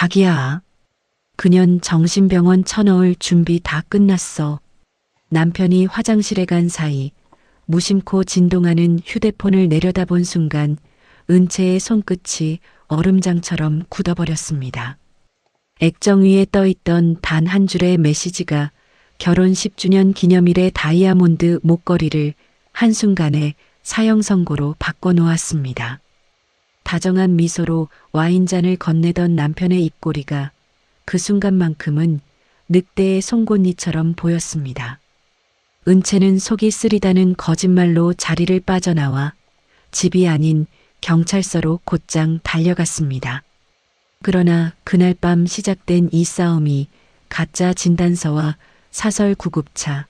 자기야, 그년 정신병원 쳐넣을 준비 다 끝났어. 남편이 화장실에 간 사이 무심코 진동하는 휴대폰을 내려다본 순간 은채의 손끝이 얼음장처럼 굳어버렸습니다. 액정 위에 떠있던 단 한 줄의 메시지가 결혼 10주년 기념일의 다이아몬드 목걸이를 한순간에 사형 선고로 바꿔놓았습니다. 다정한 미소로 와인잔을 건네던 남편의 입꼬리가 그 순간만큼은 늑대의 송곳니처럼 보였습니다. 은채는 속이 쓰리다는 거짓말로 자리를 빠져나와 집이 아닌 경찰서로 곧장 달려갔습니다. 그러나 그날 밤 시작된 이 싸움이 가짜 진단서와 사설 구급차,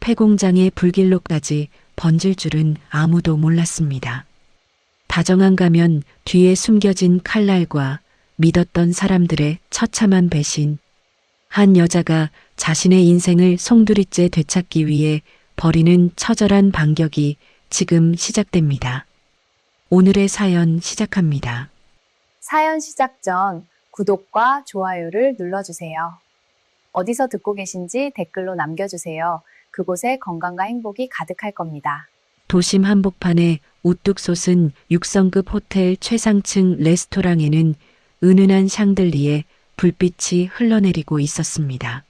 폐공장의 불길로까지 번질 줄은 아무도 몰랐습니다. 다정한 가면 뒤에 숨겨진 칼날과 믿었던 사람들의 처참한 배신. 한 여자가 자신의 인생을 송두리째 되찾기 위해 벌이는 처절한 반격이 지금 시작됩니다. 오늘의 사연 시작합니다. 사연 시작 전 구독과 좋아요를 눌러주세요. 어디서 듣고 계신지 댓글로 남겨주세요. 그곳에 건강과 행복이 가득할 겁니다. 도심 한복판에 우뚝 솟은 6성급 호텔 최상층 레스토랑에는 은은한 샹들리에 불빛이 흘러내리고 있었습니다.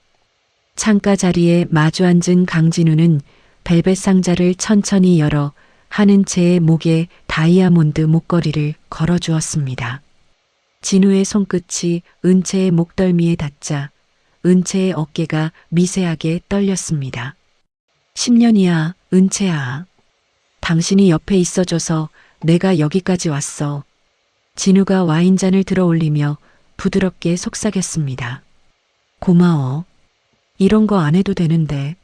창가 자리에 마주 앉은 강진우는 벨벳 상자를 천천히 열어 한은채의 목에 다이아몬드 목걸이를 걸어주었습니다. 진우의 손끝이 은채의 목덜미에 닿자 은채의 어깨가 미세하게 떨렸습니다. 10년이야, 은채야. 당신이 옆에 있어줘서 내가 여기까지 왔어. 진우가 와인잔을 들어 올리며 부드럽게 속삭였습니다. 고마워. 이런 거 안 해도 되는데.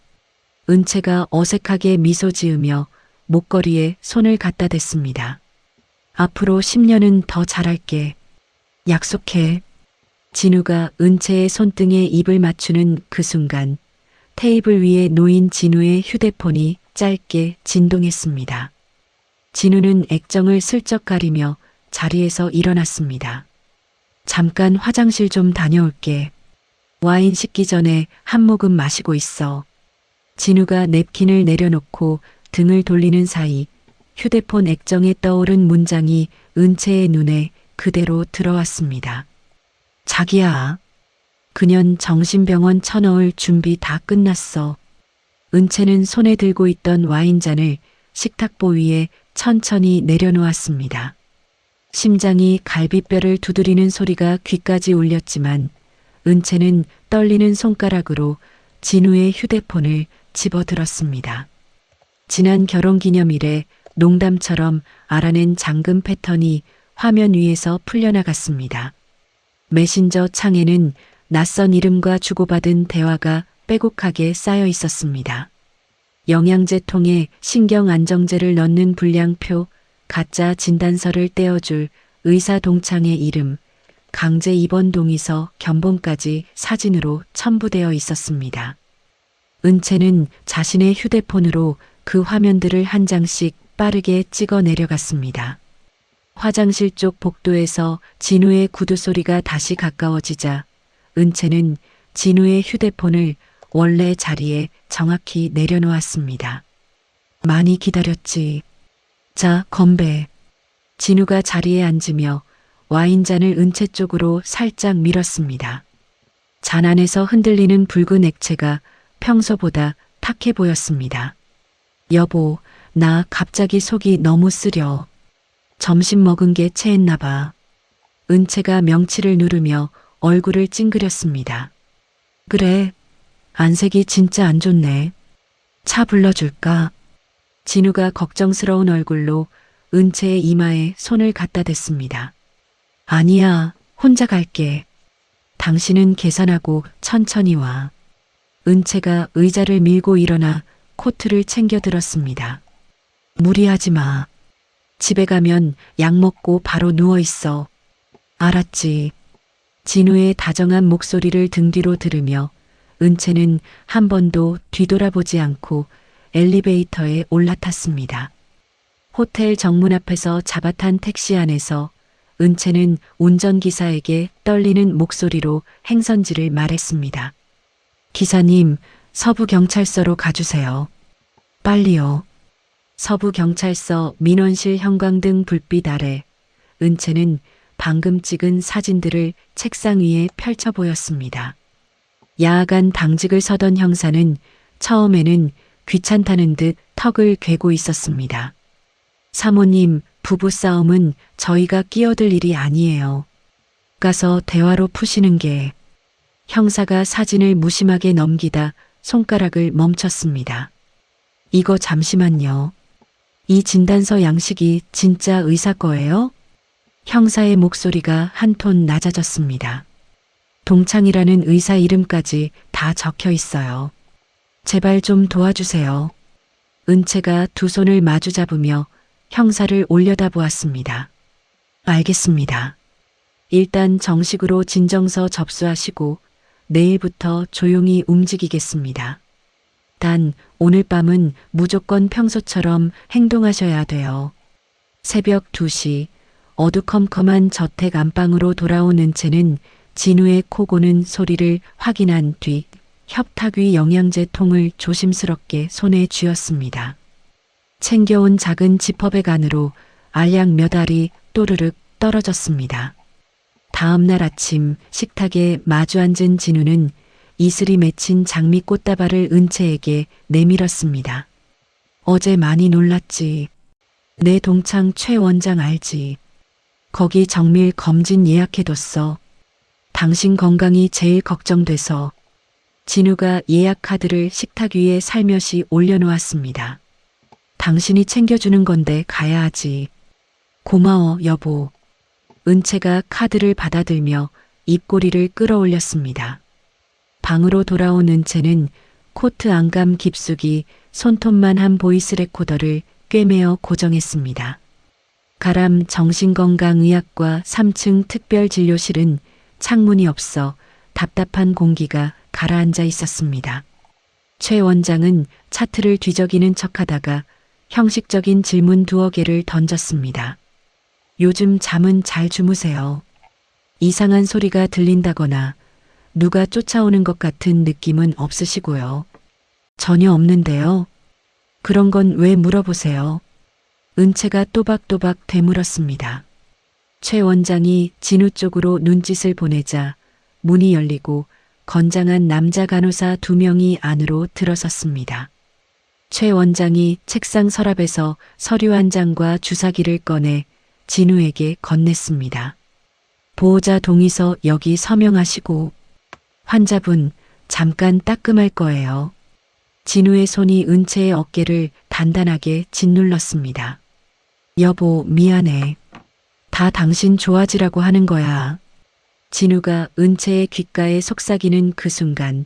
은채가 어색하게 미소 지으며 목걸이에 손을 갖다 댔습니다. 앞으로 10년은 더 잘할게. 약속해. 진우가 은채의 손등에 입을 맞추는 그 순간 테이블 위에 놓인 진우의 휴대폰이 짧게 진동했습니다. 진우는 액정을 슬쩍 가리며 자리에서 일어났습니다. 잠깐 화장실 좀 다녀올게. 와인 식기 전에 한 모금 마시고 있어. 진우가 냅킨을 내려놓고 등을 돌리는 사이 휴대폰 액정에 떠오른 문장이 은채의 눈에 그대로 들어왔습니다. 자기야, 그년 정신병원 쳐넣을 준비 다 끝났어. 은채는 손에 들고 있던 와인잔을 식탁보 위에 천천히 내려놓았습니다. 심장이 갈비뼈를 두드리는 소리가 귀까지 울렸지만 은채는 떨리는 손가락으로 진우의 휴대폰을 집어들었습니다. 지난 결혼기념일에 농담처럼 알아낸 잠금 패턴이 화면 위에서 풀려나갔습니다. 메신저 창에는 낯선 이름과 주고받은 대화가 빼곡하게 쌓여 있었습니다. 영양제 통에 신경안정제를 넣는 분량표, 가짜 진단서를 떼어줄 의사 동창의 이름, 강제 입원 동의서 견본까지 사진으로 첨부되어 있었습니다. 은채는 자신의 휴대폰으로 그 화면들을 한 장씩 빠르게 찍어 내려갔습니다. 화장실 쪽 복도에서 진우의 구두 소리가 다시 가까워지자 은채는 진우의 휴대폰을 원래 자리에 정확히 내려놓았습니다. 많이 기다렸지. 자, 건배. 진우가 자리에 앉으며 와인잔을 은채 쪽으로 살짝 밀었습니다. 잔 안에서 흔들리는 붉은 액체가 평소보다 탁해 보였습니다. 여보, 나 갑자기 속이 너무 쓰려. 점심 먹은 게 체했나 봐. 은채가 명치를 누르며 얼굴을 찡그렸습니다. 그래, 안색이 진짜 안 좋네. 차 불러줄까? 진우가 걱정스러운 얼굴로 은채의 이마에 손을 갖다 댔습니다. 아니야, 혼자 갈게. 당신은 계산하고 천천히 와. 은채가 의자를 밀고 일어나 코트를 챙겨 들었습니다. 무리하지 마. 집에 가면 약 먹고 바로 누워 있어. 알았지. 진우의 다정한 목소리를 등 뒤로 들으며 은채는 한 번도 뒤돌아보지 않고 엘리베이터에 올라탔습니다. 호텔 정문 앞에서 잡아탄 택시 안에서 은채는 운전기사에게 떨리는 목소리로 행선지를 말했습니다. 기사님, 서부경찰서로 가주세요. 빨리요. 서부경찰서 민원실 형광등 불빛 아래 은채는 방금 찍은 사진들을 책상 위에 펼쳐 보였습니다. 야간 당직을 서던 형사는 처음에는 귀찮다는 듯 턱을 괴고 있었습니다. 사모님, 부부싸움은 저희가 끼어들 일이 아니에요. 가서 대화로 푸시는 게. 형사가 사진을 무심하게 넘기다 손가락을 멈췄습니다. 이거 잠시만요. 이 진단서 양식이 진짜 의사 거예요? 형사의 목소리가 한 톤 낮아졌습니다. 동창이라는 의사 이름까지 다 적혀 있어요. 제발 좀 도와주세요. 은채가 두 손을 마주 잡으며 형사를 올려다보았습니다. 알겠습니다. 일단 정식으로 진정서 접수하시고 내일부터 조용히 움직이겠습니다. 단 오늘 밤은 무조건 평소처럼 행동하셔야 돼요. 새벽 2시 어두컴컴한 저택 안방으로 돌아온 은채는 진우의 코 고는 소리를 확인한 뒤 협탁 위 영양제 통을 조심스럽게 손에 쥐었습니다. 챙겨온 작은 지퍼백 안으로 알약 몇 알이 또르륵 떨어졌습니다. 다음 날 아침 식탁에 마주 앉은 진우는 이슬이 맺힌 장미 꽃다발을 은채에게 내밀었습니다. 어제 많이 놀랐지. 내 동창 최 원장 알지. 거기 정밀 검진 예약해뒀어. 당신 건강이 제일 걱정돼서. 진우가 예약 카드를 식탁 위에 살며시 올려놓았습니다. 당신이 챙겨주는 건데 가야 하지. 고마워, 여보. 은채가 카드를 받아들며 입꼬리를 끌어올렸습니다. 방으로 돌아온 은채는 코트 안감 깊숙이 손톱만 한 보이스 레코더를 꿰매어 고정했습니다. 가람 정신건강의학과 3층 특별진료실은 창문이 없어 답답한 공기가 가라앉아 있었습니다. 최 원장은 차트를 뒤적이는 척하다가 형식적인 질문 2개를 던졌습니다. 요즘 잠은 잘 주무세요? 이상한 소리가 들린다거나 누가 쫓아오는 것 같은 느낌은 없으시고요. 전혀 없는데요. 그런 건 왜 물어보세요? 은채가 또박또박 되물었습니다. 최 원장이 진우 쪽으로 눈짓을 보내자 문이 열리고 건장한 남자 간호사 2명이 안으로 들어섰습니다. 최 원장이 책상 서랍에서 서류 한 장과 주사기를 꺼내 진우에게 건넸습니다. 보호자 동의서 여기 서명하시고 환자분 잠깐 따끔할 거예요. 진우의 손이 은채의 어깨를 단단하게 짓눌렀습니다. 여보, 미안해. 다 당신 좋아지라고 하는 거야. 진우가 은채의 귓가에 속삭이는 그 순간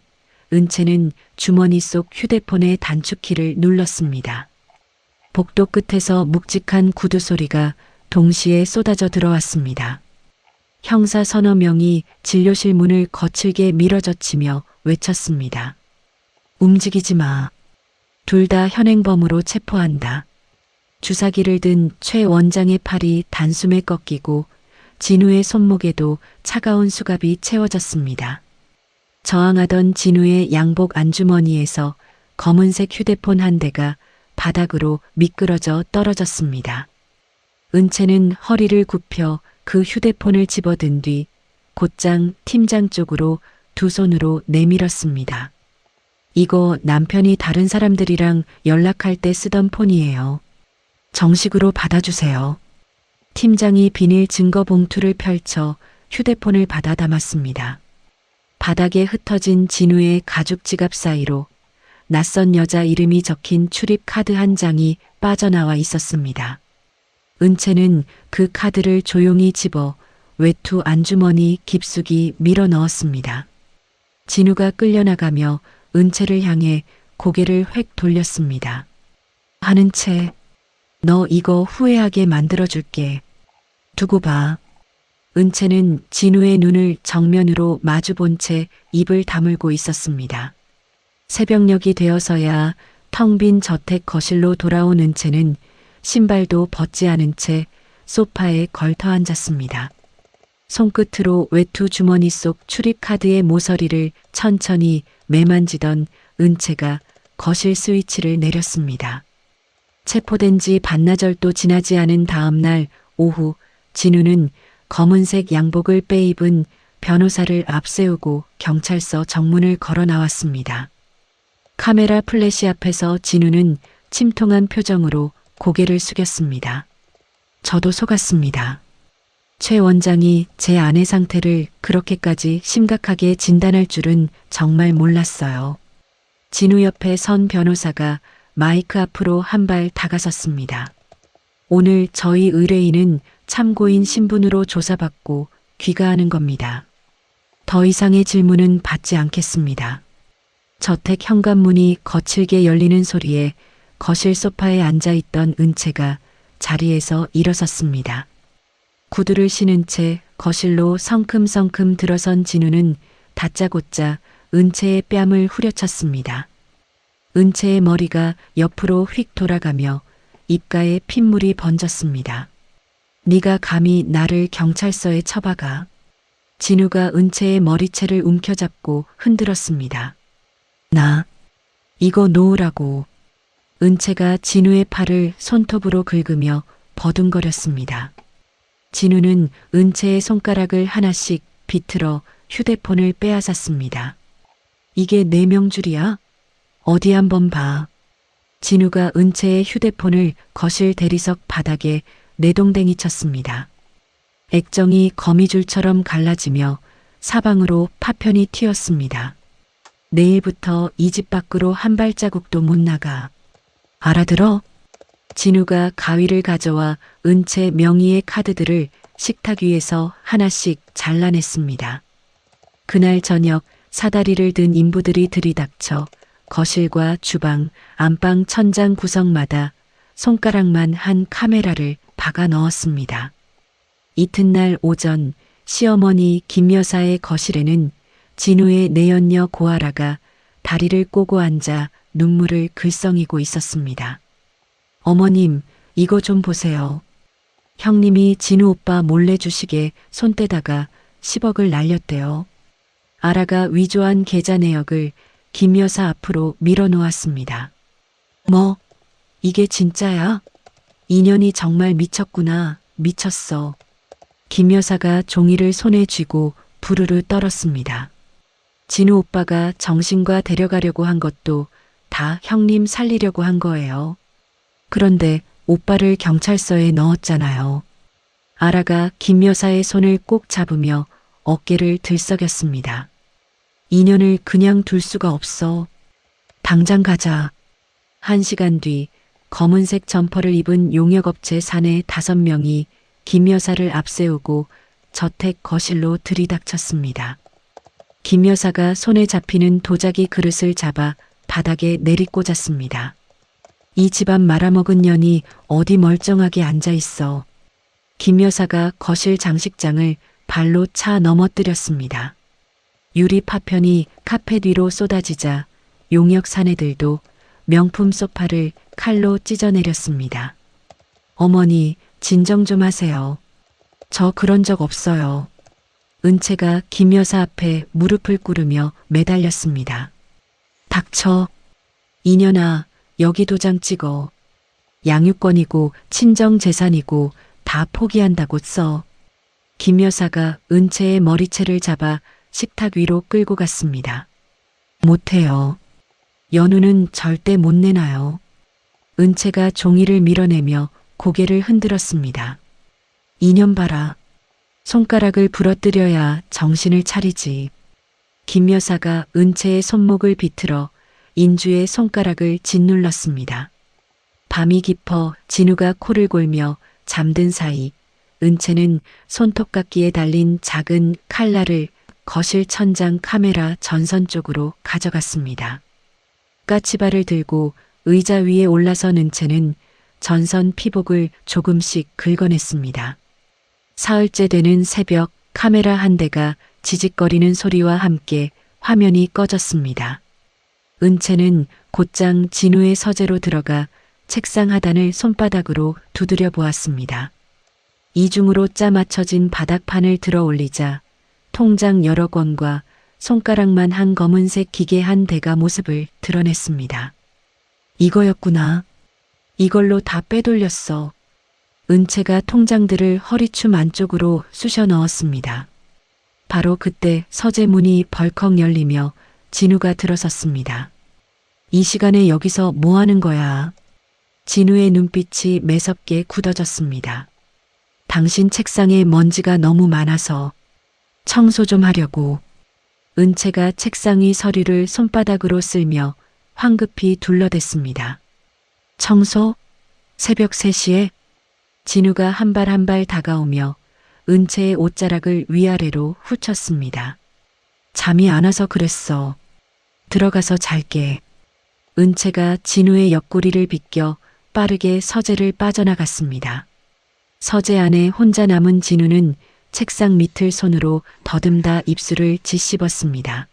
은채는 주머니 속 휴대폰의 단축키를 눌렀습니다. 복도 끝에서 묵직한 구두 소리가 동시에 쏟아져 들어왔습니다. 형사 서너 명이 진료실 문을 거칠게 밀어젖히며 외쳤습니다. 움직이지 마. 둘 다 현행범으로 체포한다. 주사기를 든 최 원장의 팔이 단숨에 꺾이고 진우의 손목에도 차가운 수갑이 채워졌습니다. 저항하던 진우의 양복 안주머니에서 검은색 휴대폰 한 대가 바닥으로 미끄러져 떨어졌습니다. 은채는 허리를 굽혀 그 휴대폰을 집어든 뒤 곧장 팀장 쪽으로 두 손으로 내밀었습니다. 이거 남편이 다른 사람들이랑 연락할 때 쓰던 폰이에요. 정식으로 받아주세요. 팀장이 비닐 증거 봉투를 펼쳐 휴대폰을 받아 담았습니다. 바닥에 흩어진 진우의 가죽 지갑 사이로 낯선 여자 이름이 적힌 출입 카드 한 장이 빠져나와 있었습니다. 은채는 그 카드를 조용히 집어 외투 안주머니 깊숙이 밀어 넣었습니다. 진우가 끌려나가며 은채를 향해 고개를 획 돌렸습니다. 하는 채, 너 이거 후회하게 만들어줄게. 두고 봐. 은채는 진우의 눈을 정면으로 마주 본 채 입을 다물고 있었습니다. 새벽녘이 되어서야 텅 빈 저택 거실로 돌아온 은채는 신발도 벗지 않은 채 소파에 걸터 앉았습니다. 손끝으로 외투 주머니 속 출입카드의 모서리를 천천히 매만지던 은채가 거실 스위치를 내렸습니다. 체포된 지 반나절도 지나지 않은 다음 날 오후 진우는 검은색 양복을 빼입은 변호사를 앞세우고 경찰서 정문을 걸어 나왔습니다. 카메라 플래시 앞에서 진우는 침통한 표정으로 고개를 숙였습니다. 저도 속았습니다. 최 원장이 제 아내 상태를 그렇게까지 심각하게 진단할 줄은 정말 몰랐어요. 진우 옆에 선 변호사가 마이크 앞으로 한 발 다가섰습니다. 오늘 저희 의뢰인은 참고인 신분으로 조사받고 귀가하는 겁니다. 더 이상의 질문은 받지 않겠습니다. 저택 현관문이 거칠게 열리는 소리에 거실 소파에 앉아있던 은채가 자리에서 일어섰습니다. 구두를 신은 채 거실로 성큼성큼 들어선 진우는 다짜고짜 은채의 뺨을 후려쳤습니다. 은채의 머리가 옆으로 휙 돌아가며 입가에 핏물이 번졌습니다. 네가 감히 나를 경찰서에 처박아. 진우가 은채의 머리채를 움켜잡고 흔들었습니다. 나 이거 놓으라고. 은채가 진우의 팔을 손톱으로 긁으며 버둥거렸습니다. 진우는 은채의 손가락을 하나씩 비틀어 휴대폰을 빼앗았습니다. 이게 내 명줄이야? 어디 한번 봐. 진우가 은채의 휴대폰을 거실 대리석 바닥에 내동댕이 쳤습니다. 액정이 거미줄처럼 갈라지며 사방으로 파편이 튀었습니다. 내일부터 이 집 밖으로 한 발자국도 못 나가. 알아들어? 진우가 가위를 가져와 은채 명의의 카드들을 식탁 위에서 하나씩 잘라냈습니다. 그날 저녁 사다리를 든 인부들이 들이닥쳐 거실과 주방, 안방 천장 구석마다 손가락만 한 카메라를 박아 넣었습니다. 이튿날 오전 시어머니 김 여사의 거실에는 진우의 내연녀 고아라가 다리를 꼬고 앉아 눈물을 글썽이고 있었습니다. 어머님, 이거 좀 보세요. 형님이 진우 오빠 몰래 주식에 손 떼다가 10억을 날렸대요. 아라가 위조한 계좌 내역을 김 여사 앞으로 밀어놓았습니다. 뭐? 이게 진짜야? 인연이 정말 미쳤구나. 미쳤어. 김 여사가 종이를 손에 쥐고 부르르 떨었습니다. 진우 오빠가 정신과 데려가려고 한 것도 다 형님 살리려고 한 거예요. 그런데 오빠를 경찰서에 넣었잖아요. 아라가 김 여사의 손을 꼭 잡으며 어깨를 들썩였습니다. 인연을 그냥 둘 수가 없어. 당장 가자. 1시간 뒤 검은색 점퍼를 입은 용역업체 사내 5명이 김 여사를 앞세우고 저택 거실로 들이닥쳤습니다. 김 여사가 손에 잡히는 도자기 그릇을 잡아 바닥에 내리꽂았습니다. 이 집안 말아먹은 년이 어디 멀쩡하게 앉아있어. 김 여사가 거실 장식장을 발로 차 넘어뜨렸습니다. 유리 파편이 카펫 위로 쏟아지자 용역 사내들도 명품 소파를 칼로 찢어내렸습니다. 어머니, 진정 좀 하세요. 저 그런 적 없어요. 은채가 김 여사 앞에 무릎을 꿇으며 매달렸습니다. 닥쳐. 이년아, 여기 도장 찍어. 양육권이고 친정재산이고 다 포기한다고 써. 김 여사가 은채의 머리채를 잡아 식탁 위로 끌고 갔습니다. 못해요. 연우는 절대 못 내놔요. 은채가 종이를 밀어내며 고개를 흔들었습니다. 이년 봐라. 손가락을 부러뜨려야 정신을 차리지. 김 여사가 은채의 손목을 비틀어 인주의 손가락을 짓눌렀습니다. 밤이 깊어 진우가 코를 골며 잠든 사이 은채는 손톱깎이에 달린 작은 칼날을 거실 천장 카메라 전선 쪽으로 가져갔습니다. 까치발을 들고 의자 위에 올라선 은채는 전선 피복을 조금씩 긁어냈습니다. 사흘째 되는 새벽 카메라 한 대가 지직거리는 소리와 함께 화면이 꺼졌습니다. 은채는 곧장 진우의 서재로 들어가 책상 하단을 손바닥으로 두드려 보았습니다. 이중으로 짜맞춰진 바닥판을 들어 올리자 통장 여러 권과 손가락만 한 검은색 기계 한 대가 모습을 드러냈습니다. 이거였구나. 이걸로 다 빼돌렸어. 은채가 통장들을 허리춤 안쪽으로 쑤셔 넣었습니다. 바로 그때 서재 문이 벌컥 열리며 진우가 들어섰습니다. 이 시간에 여기서 뭐 하는 거야? 진우의 눈빛이 매섭게 굳어졌습니다. 당신 책상에 먼지가 너무 많아서 청소 좀 하려고. 은채가 책상 위 서류를 손바닥으로 쓸며 황급히 둘러댔습니다. 청소? 새벽 3시에? 진우가 한 발 한 발 다가오며 은채의 옷자락을 위아래로 후쳤습니다. 잠이 안 와서 그랬어. 들어가서 잘게. 은채가 진우의 옆구리를 비껴 빠르게 서재를 빠져나갔습니다. 서재 안에 혼자 남은 진우는 책상 밑을 손으로 더듬다 입술을 짓씹었습니다.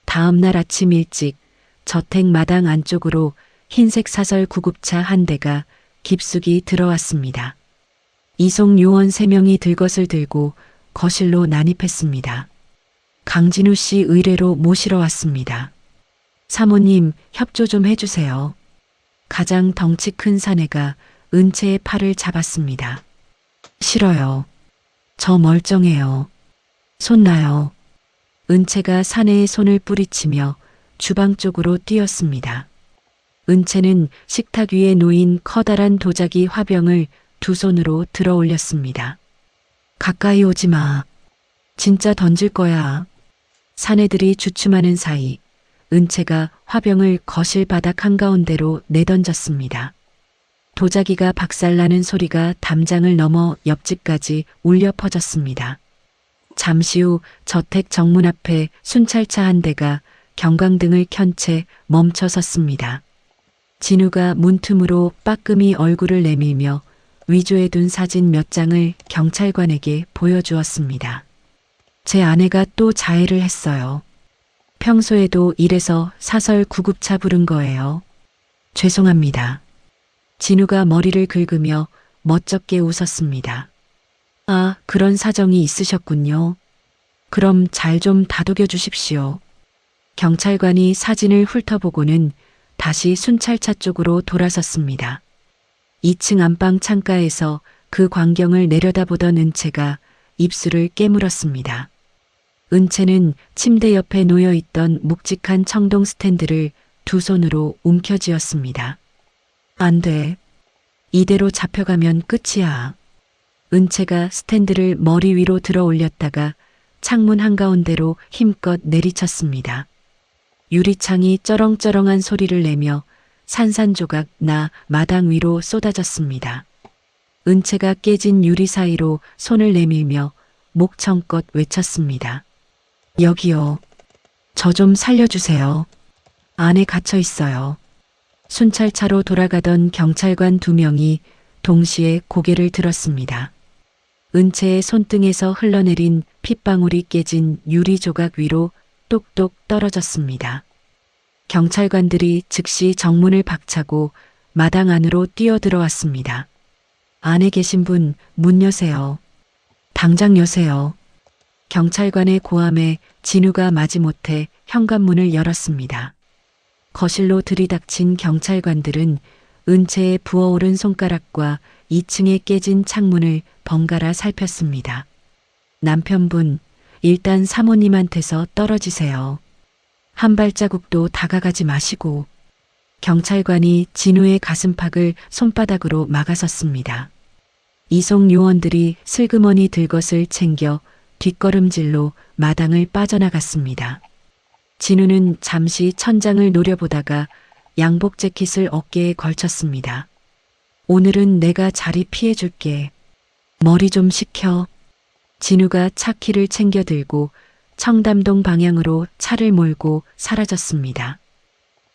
다음 날 아침 일찍 저택 마당 안쪽으로 흰색 사설 구급차 한 대가 깊숙이 들어왔습니다. 이송 요원 3명이 들것을 들고 거실로 난입했습니다. 강진우 씨 의뢰로 모시러 왔습니다. 사모님, 협조 좀 해주세요. 가장 덩치 큰 사내가 은채의 팔을 잡았습니다. 싫어요. 저 멀쩡해요. 손 놔요. 은채가 사내의 손을 뿌리치며 주방 쪽으로 뛰었습니다. 은채는 식탁 위에 놓인 커다란 도자기 화병을 두 손으로 들어 올렸습니다. 가까이 오지 마. 진짜 던질 거야. 사내들이 주춤하는 사이 은채가 화병을 거실 바닥 한가운데로 내던졌습니다. 도자기가 박살나는 소리가 담장을 넘어 옆집까지 울려 퍼졌습니다. 잠시 후 저택 정문 앞에 순찰차 한 대가 경광등을 켠 채 멈춰 섰습니다. 진우가 문틈으로 빠끔히 얼굴을 내밀며 위조해 둔 사진 몇 장을 경찰관에게 보여주었습니다. 제 아내가 또 자해를 했어요. 평소에도 이래서 사설 구급차 부른 거예요. 죄송합니다. 진우가 머리를 긁으며 멋쩍게 웃었습니다. 아, 그런 사정이 있으셨군요. 그럼 잘 좀 다독여 주십시오. 경찰관이 사진을 훑어보고는 다시 순찰차 쪽으로 돌아섰습니다. 2층 안방 창가에서 그 광경을 내려다보던 은채가 입술을 깨물었습니다. 은채는 침대 옆에 놓여있던 묵직한 청동 스탠드를 두 손으로 움켜쥐었습니다. 안 돼. 이대로 잡혀가면 끝이야. 은채가 스탠드를 머리 위로 들어 올렸다가 창문 한가운데로 힘껏 내리쳤습니다. 유리창이 쩌렁쩌렁한 소리를 내며 산산조각 나 마당 위로 쏟아졌습니다. 은채가 깨진 유리 사이로 손을 내밀며 목청껏 외쳤습니다. 여기요. 저 좀 살려주세요. 안에 갇혀 있어요. 순찰차로 돌아가던 경찰관 2명이 동시에 고개를 들었습니다. 은채의 손등에서 흘러내린 핏방울이 깨진 유리 조각 위로 똑똑 떨어졌습니다. 경찰관들이 즉시 정문을 박차고 마당 안으로 뛰어들어왔습니다. 안에 계신 분, 문 여세요. 당장 여세요. 경찰관의 고함에 진우가 마지못해 현관문을 열었습니다. 거실로 들이닥친 경찰관들은 은채의 부어오른 손가락과 2층에 깨진 창문을 번갈아 살폈습니다. 남편분, 일단 사모님한테서 떨어지세요. 한 발자국도 다가가지 마시고. 경찰관이 진우의 가슴팍을 손바닥으로 막아섰습니다. 이송 요원들이 슬그머니 들것을 챙겨 뒷걸음질로 마당을 빠져나갔습니다. 진우는 잠시 천장을 노려보다가 양복 재킷을 어깨에 걸쳤습니다. 오늘은 내가 자리 피해줄게. 머리 좀 식혀. 진우가 차키를 챙겨 들고 청담동 방향으로 차를 몰고 사라졌습니다.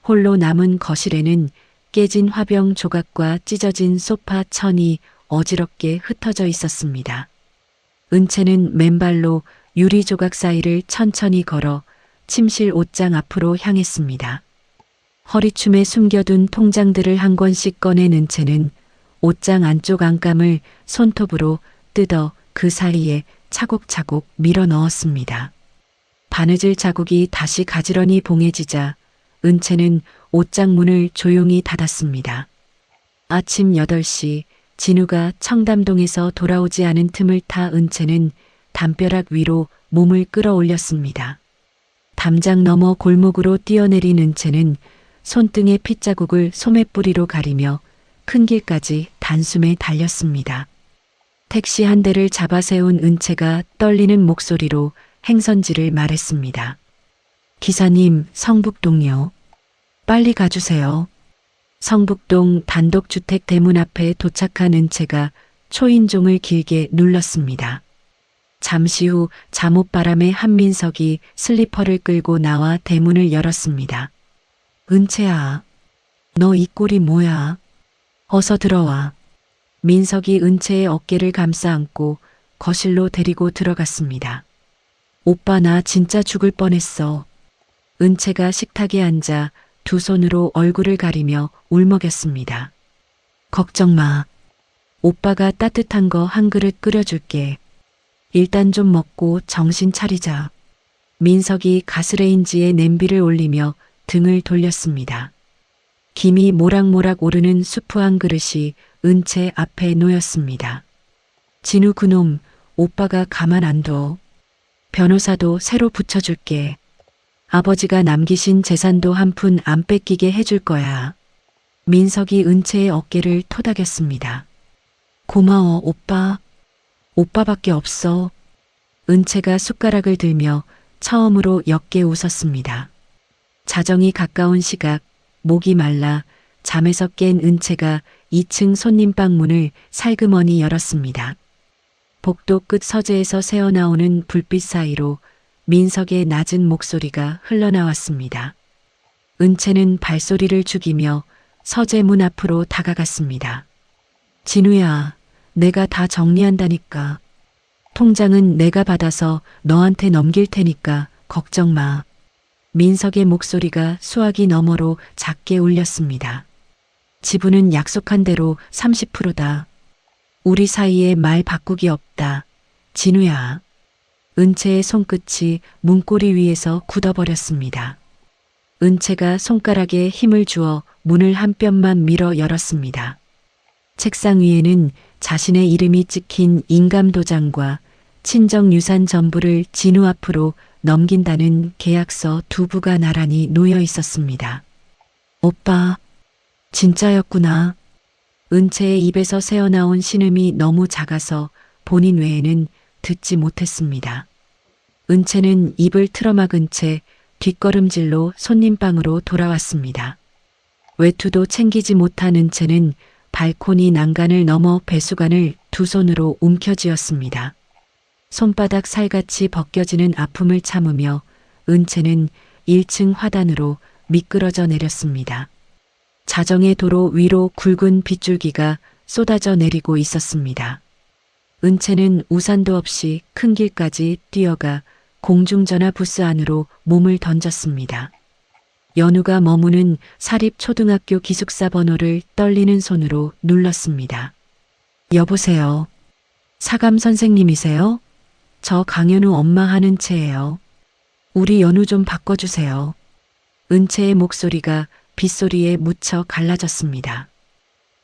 홀로 남은 거실에는 깨진 화병 조각과 찢어진 소파 천이 어지럽게 흩어져 있었습니다. 은채는 맨발로 유리 조각 사이를 천천히 걸어 침실 옷장 앞으로 향했습니다. 허리춤에 숨겨둔 통장들을 한 권씩 꺼낸 은채는 옷장 안쪽 안감을 손톱으로 뜯어 그 사이에 차곡차곡 밀어 넣었습니다. 바느질 자국이 다시 가지런히 봉해지자 은채는 옷장 문을 조용히 닫았습니다. 아침 8시 진우가 청담동에서 돌아오지 않은 틈을 타 은채는 담벼락 위로 몸을 끌어올렸습니다. 담장 너머 골목으로 뛰어내린 은채는 손등의 핏자국을 소매뿌리로 가리며 큰 길까지 단숨에 달렸습니다. 택시 한 대를 잡아 세운 은채가 떨리는 목소리로 행선지를 말했습니다. 기사님, 성북동요. 빨리 가주세요. 성북동 단독주택 대문 앞에 도착한 은채가 초인종을 길게 눌렀습니다. 잠시 후 잠옷바람에 한민석이 슬리퍼를 끌고 나와 대문을 열었습니다. 은채야, 너 이 꼴이 뭐야? 어서 들어와. 민석이 은채의 어깨를 감싸 안고 거실로 데리고 들어갔습니다. 오빠 나 진짜 죽을 뻔했어. 은채가 식탁에 앉아 두 손으로 얼굴을 가리며 울먹였습니다. 걱정 마. 오빠가 따뜻한 거 한 그릇 끓여줄게. 일단 좀 먹고 정신 차리자. 민석이 가스레인지에 냄비를 올리며 등을 돌렸습니다. 김이 모락모락 오르는 수프 한 그릇이 은채 앞에 놓였습니다. 진우 그놈, 오빠가 가만 안 둬. 변호사도 새로 붙여줄게. 아버지가 남기신 재산도 한 푼 안 뺏기게 해줄 거야. 민석이 은채의 어깨를 토닥였습니다. 고마워, 오빠. 오빠밖에 없어. 은채가 숟가락을 들며 처음으로 옅게 웃었습니다. 자정이 가까운 시각, 목이 말라 잠에서 깬 은채가 2층 손님방 문을 살그머니 열었습니다. 복도 끝 서재에서 새어나오는 불빛 사이로 민석의 낮은 목소리가 흘러나왔습니다. 은채는 발소리를 죽이며 서재 문 앞으로 다가갔습니다. 진우야, 내가 다 정리한다니까. 통장은 내가 받아서 너한테 넘길 테니까 걱정 마. 민석의 목소리가 수화기 너머로 작게 울렸습니다. 지분은 약속한 대로 30%다. 우리 사이에 말 바꾸기 없다. 진우야. 은채의 손끝이 문고리 위에서 굳어버렸습니다. 은채가 손가락에 힘을 주어 문을 한 뼘만 밀어 열었습니다. 책상 위에는 자신의 이름이 찍힌 인감도장과 친정유산 전부를 진우 앞으로 넘긴다는 계약서 두 부가 나란히 놓여 있었습니다. 오빠, 진짜였구나. 은채의 입에서 새어나온 신음이 너무 작아서 본인 외에는 듣지 못했습니다. 은채는 입을 틀어막은 채 뒷걸음질로 손님방으로 돌아왔습니다. 외투도 챙기지 못한 은채는 발코니 난간을 넘어 배수관을 두 손으로 움켜쥐었습니다. 손바닥 살같이 벗겨지는 아픔을 참으며 은채는 1층 화단으로 미끄러져 내렸습니다. 자정의 도로 위로 굵은 빗줄기가 쏟아져 내리고 있었습니다. 은채는 우산도 없이 큰 길까지 뛰어가 공중전화 부스 안으로 몸을 던졌습니다. 연우가 머무는 사립초등학교 기숙사 번호를 떨리는 손으로 눌렀습니다. 여보세요. 사감 선생님이세요? 저 강연우 엄마 하는 채예요. 우리 연우 좀 바꿔주세요. 은채의 목소리가 빗소리에 묻혀 갈라졌습니다.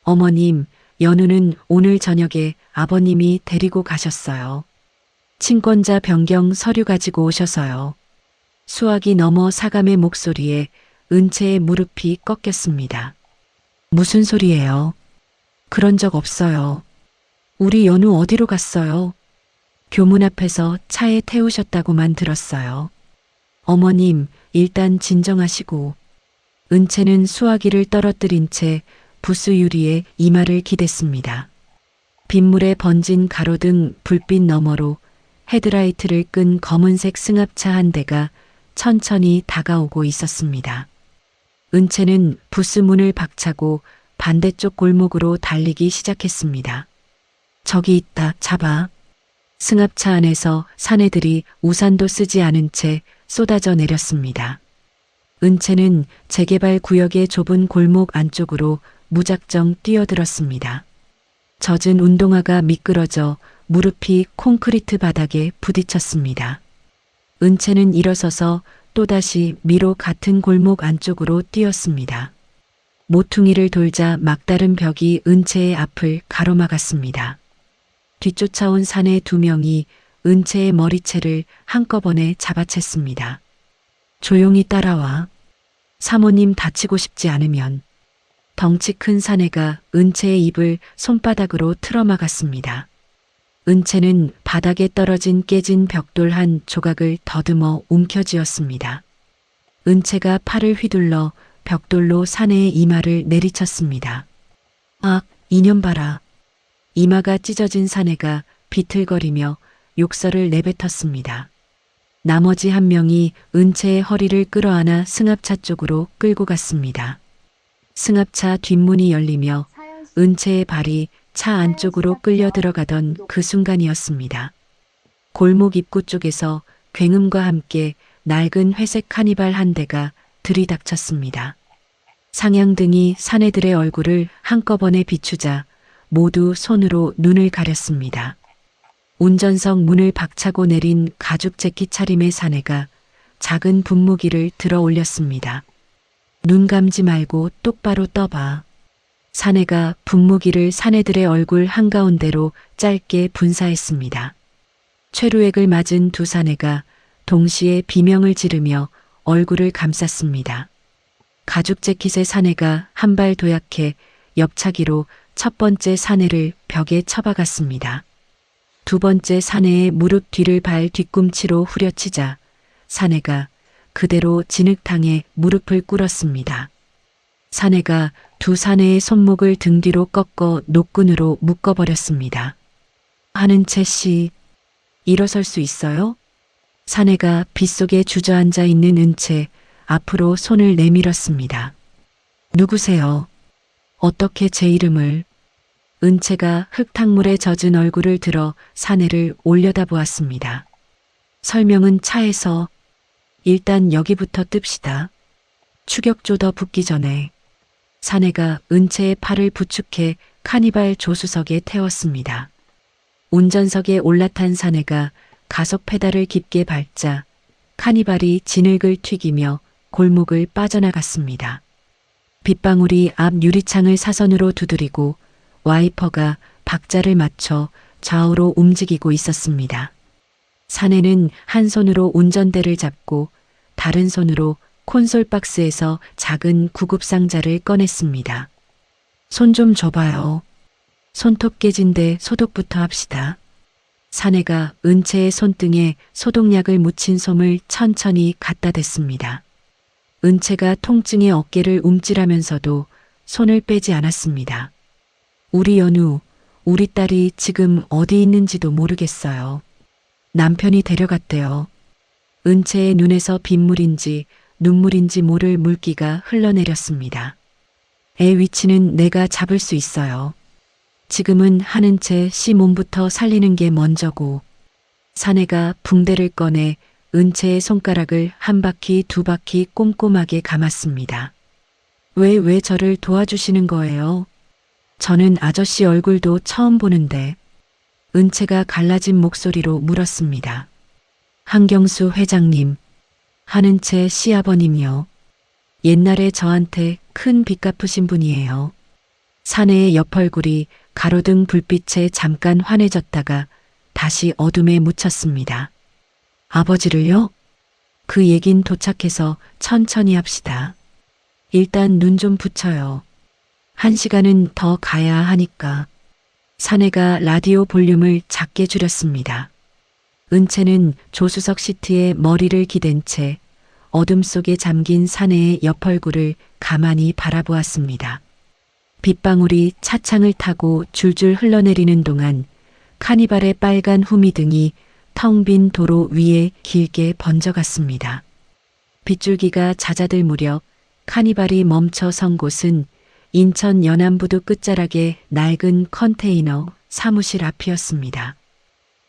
어머님, 연우는 오늘 저녁에 아버님이 데리고 가셨어요. 친권자 변경 서류 가지고 오셔서요. 수화기 너머 사감의 목소리에 은채의 무릎이 꺾였습니다. 무슨 소리예요? 그런 적 없어요. 우리 연우 어디로 갔어요? 교문 앞에서 차에 태우셨다고만 들었어요. 어머님, 일단 진정하시고. 은채는 수화기를 떨어뜨린 채 부스 유리에 이마를 기댔습니다. 빗물에 번진 가로등 불빛 너머로 헤드라이트를 끈 검은색 승합차 한 대가 천천히 다가오고 있었습니다. 은채는 부스 문을 박차고 반대쪽 골목으로 달리기 시작했습니다. 저기 있다, 잡아. 승합차 안에서 사내들이 우산도 쓰지 않은 채 쏟아져 내렸습니다. 은채는 재개발 구역의 좁은 골목 안쪽으로 무작정 뛰어들었습니다. 젖은 운동화가 미끄러져 무릎이 콘크리트 바닥에 부딪혔습니다. 은채는 일어서서 또다시 미로 같은 골목 안쪽으로 뛰었습니다. 모퉁이를 돌자 막다른 벽이 은채의 앞을 가로막았습니다. 뒤쫓아온 사내 두 명이 은채의 머리채를 한꺼번에 잡아챘습니다. 조용히 따라와. 사모님 다치고 싶지 않으면. 덩치 큰 사내가 은채의 입을 손바닥으로 틀어막았습니다. 은채는 바닥에 떨어진 깨진 벽돌 한 조각을 더듬어 움켜쥐었습니다. 은채가 팔을 휘둘러 벽돌로 사내의 이마를 내리쳤습니다. 아, 이년 봐라. 이마가 찢어진 사내가 비틀거리며 욕설을 내뱉었습니다. 나머지 한 명이 은채의 허리를 끌어안아 승합차 쪽으로 끌고 갔습니다. 승합차 뒷문이 열리며 은채의 발이 차 안쪽으로 끌려 들어가던 그 순간이었습니다. 골목 입구 쪽에서 굉음과 함께 낡은 회색 카니발 한 대가 들이닥쳤습니다. 상향등이 사내들의 얼굴을 한꺼번에 비추자 모두 손으로 눈을 가렸습니다. 운전석 문을 박차고 내린 가죽 재킷 차림의 사내가 작은 분무기를 들어 올렸습니다. 눈 감지 말고 똑바로 떠봐. 사내가 분무기를 사내들의 얼굴 한가운데로 짧게 분사했습니다. 최루액을 맞은 두 사내가 동시에 비명을 지르며 얼굴을 감쌌습니다. 가죽 재킷의 사내가 한 발 도약해 옆차기로 첫 번째 사내를 벽에 쳐박았습니다. 두 번째 사내의 무릎 뒤를 발 뒤꿈치로 후려치자 사내가 그대로 진흙탕에 무릎을 꿇었습니다. 사내가 두 사내의 손목을 등 뒤로 꺾어 노끈으로 묶어버렸습니다. 한은채 씨, 일어설 수 있어요? 사내가 빗속에 주저앉아 있는 은채 앞으로 손을 내밀었습니다. 누구세요? 어떻게 제 이름을? 은채가 흙탕물에 젖은 얼굴을 들어 사내를 올려다보았습니다. 설명은 차에서. 일단 여기부터 뜹시다. 추격조 더 붙기 전에. 사내가 은채의 팔을 부축해 카니발 조수석에 태웠습니다. 운전석에 올라탄 사내가 가속 페달을 깊게 밟자 카니발이 진흙을 튀기며 골목을 빠져나갔습니다. 빗방울이 앞 유리창을 사선으로 두드리고 와이퍼가 박자를 맞춰 좌우로 움직이고 있었습니다. 사내는 한 손으로 운전대를 잡고 다른 손으로 콘솔 박스에서 작은 구급상자를 꺼냈습니다. 손 좀 줘봐요. 손톱 깨진데 소독부터 합시다. 사내가 은채의 손등에 소독약을 묻힌 솜을 천천히 갖다 댔습니다. 은채가 통증에 어깨를 움찔하면서도 손을 빼지 않았습니다. 우리 연우, 우리 딸이 지금 어디 있는지도 모르겠어요. 남편이 데려갔대요. 은채의 눈에서 빗물인지 눈물인지 모를 물기가 흘러내렸습니다. 애 위치는 내가 잡을 수 있어요. 지금은 한은채 씨 몸부터 살리는 게 먼저고. 사내가 붕대를 꺼내 은채의 손가락을 한 바퀴 두 바퀴 꼼꼼하게 감았습니다. 왜 저를 도와주시는 거예요? 저는 아저씨 얼굴도 처음 보는데. 은채가 갈라진 목소리로 물었습니다. 한경수 회장님, 한은채 시아버님이요. 옛날에 저한테 큰 빚 갚으신 분이에요. 사내의 옆 얼굴이 가로등 불빛에 잠깐 환해졌다가 다시 어둠에 묻혔습니다. 아버지를요? 그 얘긴 도착해서 천천히 합시다. 일단 눈 좀 붙여요. 1시간은 더 가야 하니까. 사내가 라디오 볼륨을 작게 줄였습니다. 은채는 조수석 시트에 머리를 기댄 채 어둠 속에 잠긴 사내의 옆 얼굴을 가만히 바라보았습니다. 빗방울이 차창을 타고 줄줄 흘러내리는 동안 카니발의 빨간 후미등이 텅 빈 도로 위에 길게 번져갔습니다. 빗줄기가 잦아들 무렵 카니발이 멈춰 선 곳은 인천 연안부두 끝자락의 낡은 컨테이너 사무실 앞이었습니다.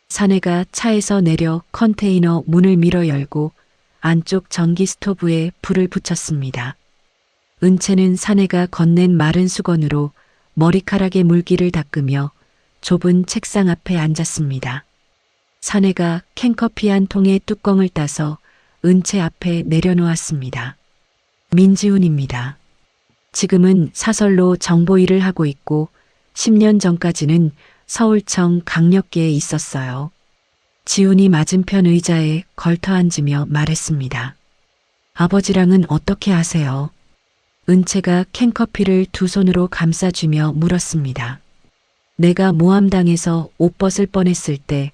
사내가 차에서 내려 컨테이너 문을 밀어 열고 안쪽 전기 스토브에 불을 붙였습니다. 은채는 사내가 건넨 마른 수건으로 머리카락의 물기를 닦으며 좁은 책상 앞에 앉았습니다. 사내가 캔커피 한 통의 뚜껑을 따서 은채 앞에 내려놓았습니다. 민지훈입니다. 지금은 사설로 정보 일을 하고 있고 10년 전까지는 서울청 강력계에 있었어요. 지훈이 맞은편 의자에 걸터 앉으며 말했습니다. 아버지랑은 어떻게 아세요? 은채가 캔커피를 두 손으로 감싸주며 물었습니다. 내가 모함당해서 옷 벗을 뻔했을 때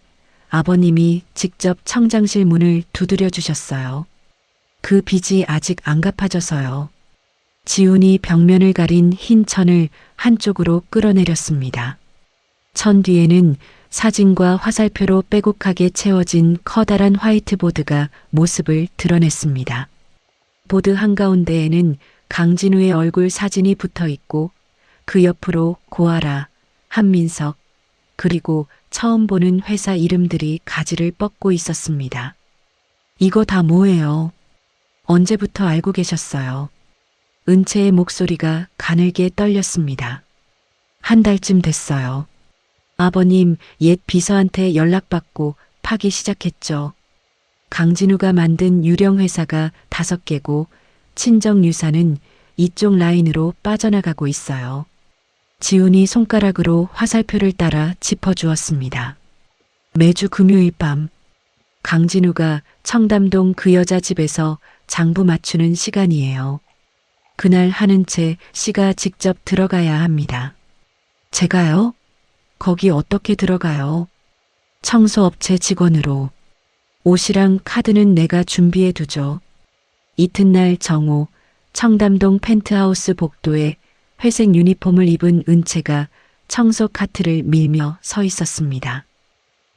아버님이 직접 청장실 문을 두드려 주셨어요. 그 빚이 아직 안 갚아져서요. 지훈이 벽면을 가린 흰 천을 한쪽으로 끌어내렸습니다. 천 뒤에는 사진과 화살표로 빼곡하게 채워진 커다란 화이트보드가 모습을 드러냈습니다. 보드 한가운데에는 강진우의 얼굴 사진이 붙어 있고 그 옆으로 고아라, 한민석, 그리고 처음 보는 회사 이름들이 가지를 뻗고 있었습니다. 이거 다 뭐예요? 언제부터 알고 계셨어요? 은채의 목소리가 가늘게 떨렸습니다. 한 달쯤 됐어요. 아버님 옛 비서한테 연락받고 파기 시작했죠. 강진우가 만든 유령 회사가 5개고 친정 유사는 이쪽 라인으로 빠져나가고 있어요. 지훈이 손가락으로 화살표를 따라 짚어주었습니다. 매주 금요일 밤 강진우가 청담동 그 여자 집에서 장부 맞추는 시간이에요. 그날 한은채 씨가 직접 들어가야 합니다. 제가요? 거기 어떻게 들어가요? 청소업체 직원으로. 옷이랑 카드는 내가 준비해 두죠. 이튿날 정오 청담동 펜트하우스 복도에 회색 유니폼을 입은 은채가 청소 카트를 밀며 서 있었습니다.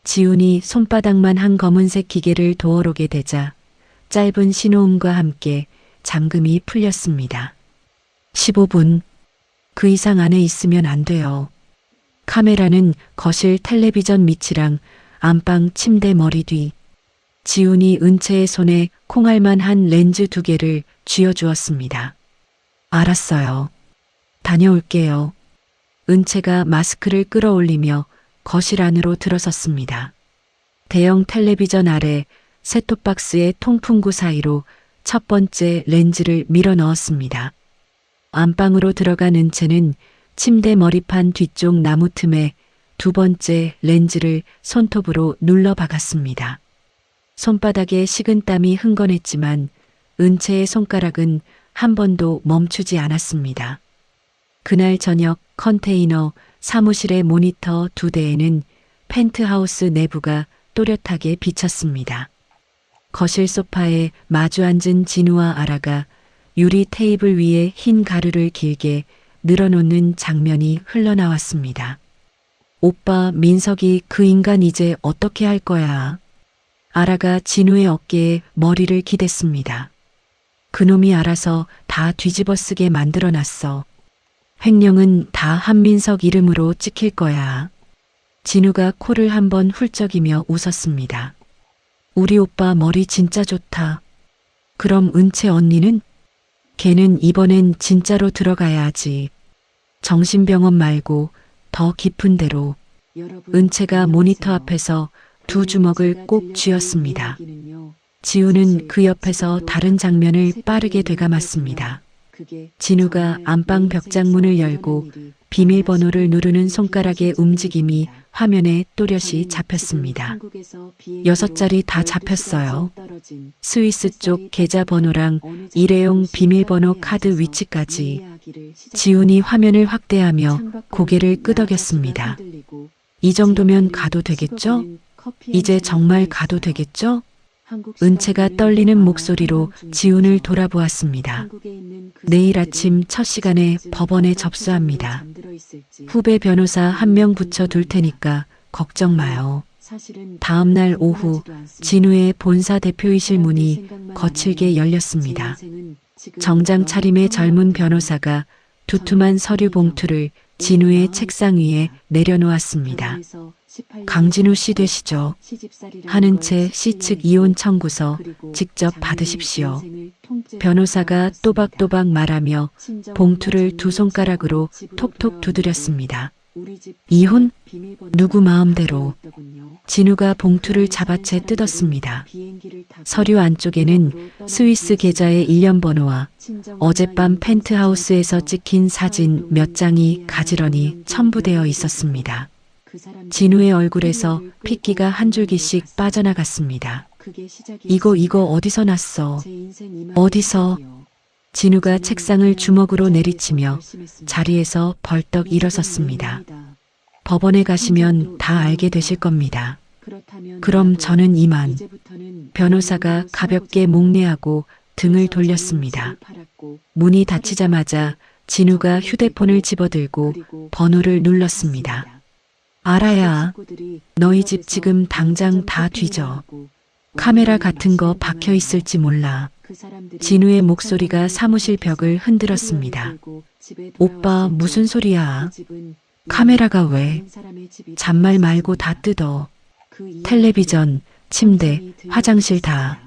지훈이 손바닥만 한 검은색 기계를 도어록에 대자 짧은 신호음과 함께 잠금이 풀렸습니다. 15분. 그 이상 안에 있으면 안 돼요. 카메라는 거실 텔레비전 밑이랑 안방 침대 머리 뒤. 지훈이 은채의 손에 콩알만한 렌즈 2개를 쥐어주었습니다. 알았어요. 다녀올게요. 은채가 마스크를 끌어올리며 거실 안으로 들어섰습니다. 대형 텔레비전 아래 셋톱박스의 통풍구 사이로 첫 번째 렌즈를 밀어 넣었습니다. 안방으로 들어간 은채는 침대 머리판 뒤쪽 나무 틈에 두 번째 렌즈를 손톱으로 눌러 박았습니다. 손바닥에 식은땀이 흥건했지만 은채의 손가락은 한 번도 멈추지 않았습니다. 그날 저녁 컨테이너 사무실의 모니터 2대에는 펜트하우스 내부가 또렷하게 비쳤습니다. 거실 소파에 마주 앉은 진우와 아라가 유리 테이블 위에 흰 가루를 길게 늘어놓는 장면이 흘러나왔습니다. 오빠 민석이 그 인간 이제 어떻게 할 거야? 아라가 진우의 어깨에 머리를 기댔습니다. 그놈이 알아서 다 뒤집어 쓰게 만들어놨어. 횡령은 다 한민석 이름으로 찍힐 거야. 진우가 코를 한번 훌쩍이며 웃었습니다. 우리 오빠 머리 진짜 좋다. 그럼 은채 언니는? 걔는 이번엔 진짜로 들어가야 하지. 정신병원 말고 더 깊은 데로. 은채가 모니터 앞에서 두 주먹을 꼭 쥐었습니다. 지우는 그 옆에서 다른 장면을 빠르게 되감았습니다. 진우가 안방 벽장문을 열고 비밀번호를 누르는 손가락의 움직임이 화면에 또렷이 잡혔습니다. 6자리 다 잡혔어요. 스위스 쪽 계좌번호랑 일회용 비밀번호 카드 위치까지. 지훈이 화면을 확대하며 고개를 끄덕였습니다. 이 정도면 가도 되겠죠? 이제 정말 가도 되겠죠? 은채가 떨리는 목소리로 지훈을 돌아보았습니다. 내일 아침 첫 시간에 법원에 접수합니다. 후배 변호사 1명 붙여둘 테니까 걱정 마요. 다음 날 오후 진우의 본사 대표이실 문이 거칠게 열렸습니다. 정장 차림의 젊은 변호사가 두툼한 서류 봉투를 진우의 책상 위에 내려놓았습니다. 강진우 씨 되시죠? 한은채 씨 측 이혼 청구서 직접 받으십시오. 변호사가 또박또박 말하며 봉투를 두 손가락으로 톡톡 두드렸습니다. 이혼? 누구 마음대로. 진우가 봉투를 잡아채 뜯었습니다. 서류 안쪽에는 스위스 계좌의 일련 번호와 어젯밤 펜트하우스에서 찍힌 사진 몇 장이 가지런히 첨부되어 있었습니다. 진우의 얼굴에서 핏기가 한 줄기씩 빠져나갔습니다. 이거 어디서 났어? 어디서? 진우가 책상을 주먹으로 내리치며 자리에서 벌떡 일어섰습니다. 법원에 가시면 다 알게 되실 겁니다. 그럼 저는 이만. 변호사가 가볍게 목례하고 등을 돌렸습니다. 문이 닫히자마자 진우가 휴대폰을 집어들고 번호를 눌렀습니다. 알아야. 너희 집 지금 당장 다 뒤져. 카메라 같은 거 박혀 있을지 몰라. 진우의 목소리가 사무실 벽을 흔들었습니다. 오빠, 무슨 소리야? 카메라가 왜? 잔말 말고 다 뜯어. 텔레비전, 침대, 화장실 다.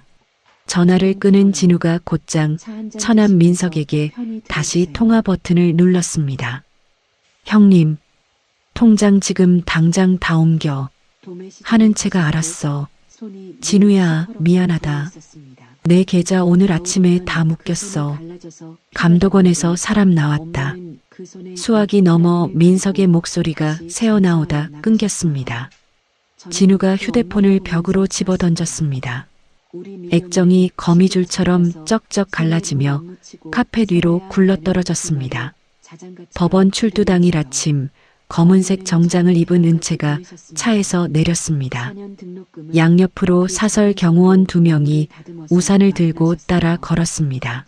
전화를 끊은 진우가 곧장 처남 민석에게 다시 통화 버튼을 눌렀습니다. 형님, 통장 지금 당장 다 옮겨. 하는 채가 알았어. 진우야, 미안하다. 내 계좌 오늘 아침에 다 묶였어. 감독원에서 사람 나왔다. 수학이 넘어 민석의 목소리가 새어나오다 끊겼습니다. 진우가 휴대폰을 벽으로 집어던졌습니다. 액정이 거미줄처럼 쩍쩍 갈라지며 카펫 위로 굴러떨어졌습니다. 법원 출두 당일 아침 검은색 정장을 입은 은채가 차에서 내렸습니다. 양옆으로 사설 경호원 2명이 우산을 들고 따라 걸었습니다.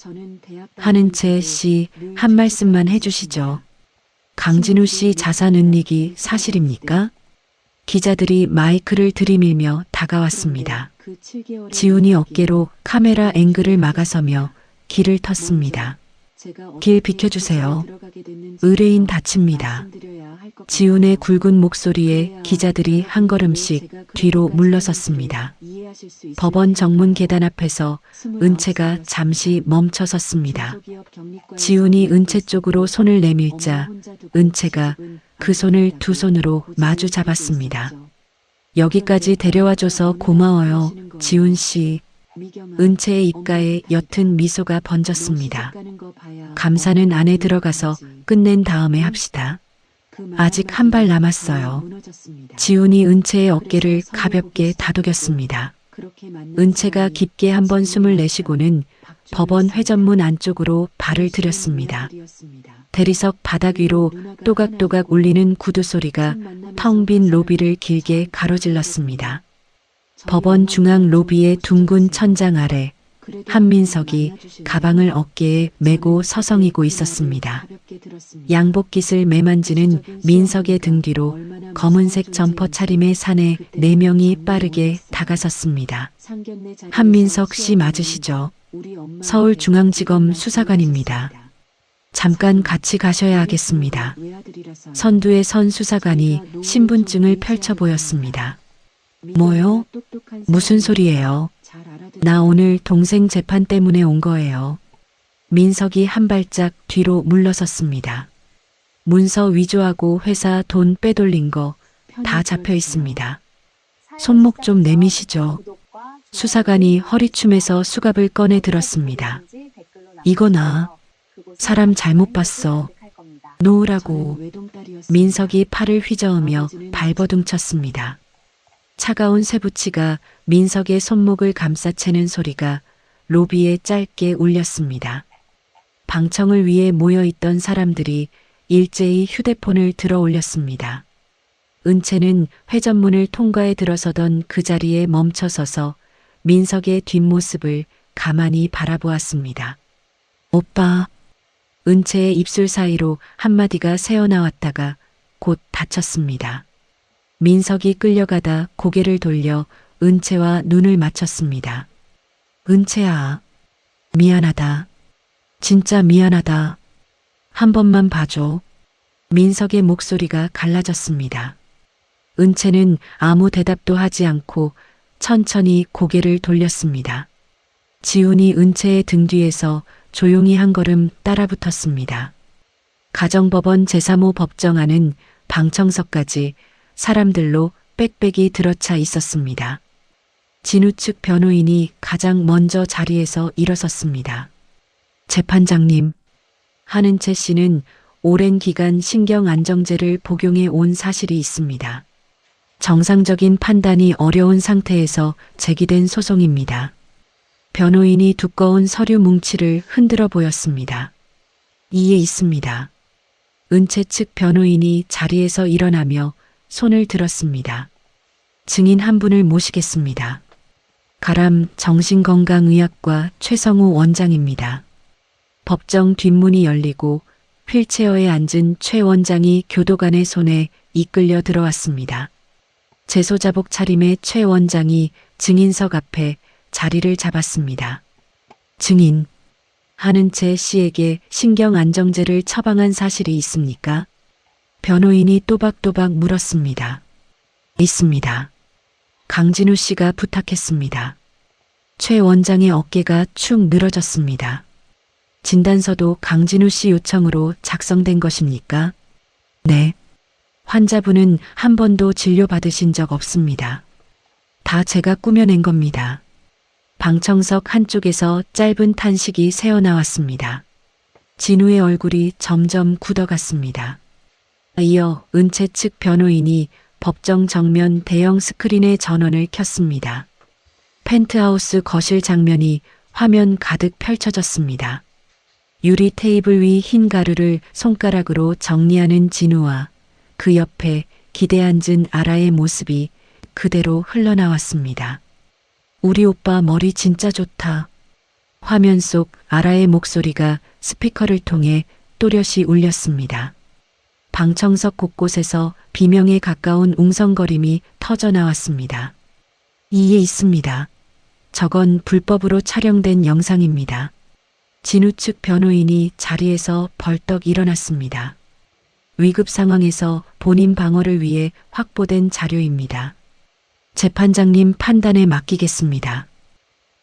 한은채 씨, 한 말씀만 해주시죠. 강진우 씨 자산 은닉이 사실입니까? 기자들이 마이크를 들이밀며 다가왔습니다. 지훈이 어깨로 카메라 앵글을 막아서며 길을 텄습니다. 길 비켜주세요. 의뢰인 다칩니다. 지훈의 굵은 목소리에 기자들이 한 걸음씩 뒤로 물러섰습니다. 법원 정문 계단 앞에서 은채가 잠시 멈춰섰습니다. 지훈이 은채 쪽으로 손을 내밀자 은채가 그 손을 두 손으로 마주 잡았습니다. 여기까지 데려와줘서 고마워요, 지훈 씨. 은채의 입가에 옅은 미소가 번졌습니다. 감사는 안에 들어가서 끝낸 다음에 합시다. 아직 한 발 남았어요. 지훈이 은채의 어깨를 가볍게 다독였습니다. 은채가 깊게 한번 숨을 내쉬고는 법원 회전문 안쪽으로 발을 들였습니다. 대리석 바닥 위로 또각또각 울리는 구두 소리가 텅 빈 로비를 길게 가로질렀습니다. 법원 중앙 로비의 둥근 천장 아래 한민석이 가방을 어깨에 메고 서성이고 있었습니다. 양복깃을 매만지는 민석의 등 뒤로 검은색 점퍼 차림의 사내 4명이 빠르게 다가섰습니다. 한민석 씨 맞으시죠? 서울중앙지검 수사관입니다. 잠깐 같이 가셔야 하겠습니다. 선두에 선 수사관이 신분증을 펼쳐 보였습니다. 뭐요? 무슨 소리예요? 나 오늘 동생 재판 때문에 온 거예요. 민석이 한 발짝 뒤로 물러섰습니다. 문서 위조하고 회사 돈 빼돌린 거 다 잡혀 있습니다. 손목 좀 내미시죠. 수사관이 허리춤에서 수갑을 꺼내 들었습니다. 이거 나 사람 잘못 봤어. 놓으라고. 민석이 팔을 휘저으며 발버둥 쳤습니다. 차가운 쇠붙이가 민석의 손목을 감싸채는 소리가 로비에 짧게 울렸습니다. 방청을 위해 모여있던 사람들이 일제히 휴대폰을 들어 올렸습니다. 은채는 회전문을 통과해 들어서던 그 자리에 멈춰서서 민석의 뒷모습을 가만히 바라보았습니다. 오빠. 은채의 입술 사이로 한마디가 새어나왔다가 곧 닫혔습니다. 민석이 끌려가다 고개를 돌려 은채와 눈을 맞췄습니다. 은채야, 미안하다. 진짜 미안하다. 한 번만 봐줘. 민석의 목소리가 갈라졌습니다. 은채는 아무 대답도 하지 않고 천천히 고개를 돌렸습니다. 지훈이 은채의 등 뒤에서 조용히 한 걸음 따라 붙었습니다. 가정법원 제3호 법정안은 방청석까지 사람들로 빽빽이 들어차 있었습니다. 진우 측 변호인이 가장 먼저 자리에서 일어섰습니다. 재판장님, 한은채 씨는 오랜 기간 신경안정제를 복용해 온 사실이 있습니다. 정상적인 판단이 어려운 상태에서 제기된 소송입니다. 변호인이 두꺼운 서류 뭉치를 흔들어 보였습니다. 이에 있습니다. 은채 측 변호인이 자리에서 일어나며 손을 들었습니다. 증인 한 분을 모시겠습니다. 가람 정신건강의학과 최성우 원장입니다. 법정 뒷문이 열리고 휠체어에 앉은 최 원장이 교도관의 손에 이끌려 들어왔습니다. 재소자복 차림의 최 원장이 증인석 앞에 자리를 잡았습니다. 증인, 한은채 씨에게 신경안정제를 처방한 사실이 있습니까? 변호인이 또박또박 물었습니다. 있습니다. 강진우 씨가 부탁했습니다. 최 원장의 어깨가 축 늘어졌습니다. 진단서도 강진우 씨 요청으로 작성된 것입니까? 네. 환자분은 한 번도 진료받으신 적 없습니다. 다 제가 꾸며낸 겁니다. 방청석 한쪽에서 짧은 탄식이 새어나왔습니다. 진우의 얼굴이 점점 굳어갔습니다. 이어 은채 측 변호인이 법정 정면 대형 스크린의 전원을 켰습니다. 펜트하우스 거실 장면이 화면 가득 펼쳐졌습니다. 유리 테이블 위 흰 가루를 손가락으로 정리하는 진우와 그 옆에 기대 앉은 아라의 모습이 그대로 흘러나왔습니다. 우리 오빠 머리 진짜 좋다. 화면 속 아라의 목소리가 스피커를 통해 또렷이 울렸습니다. 방청석 곳곳에서 비명에 가까운 웅성거림이 터져나왔습니다. 이에 있습니다. 저건 불법으로 촬영된 영상입니다. 진우 측 변호인이 자리에서 벌떡 일어났습니다. 위급 상황에서 본인 방어를 위해 확보된 자료입니다. 재판장님 판단에 맡기겠습니다.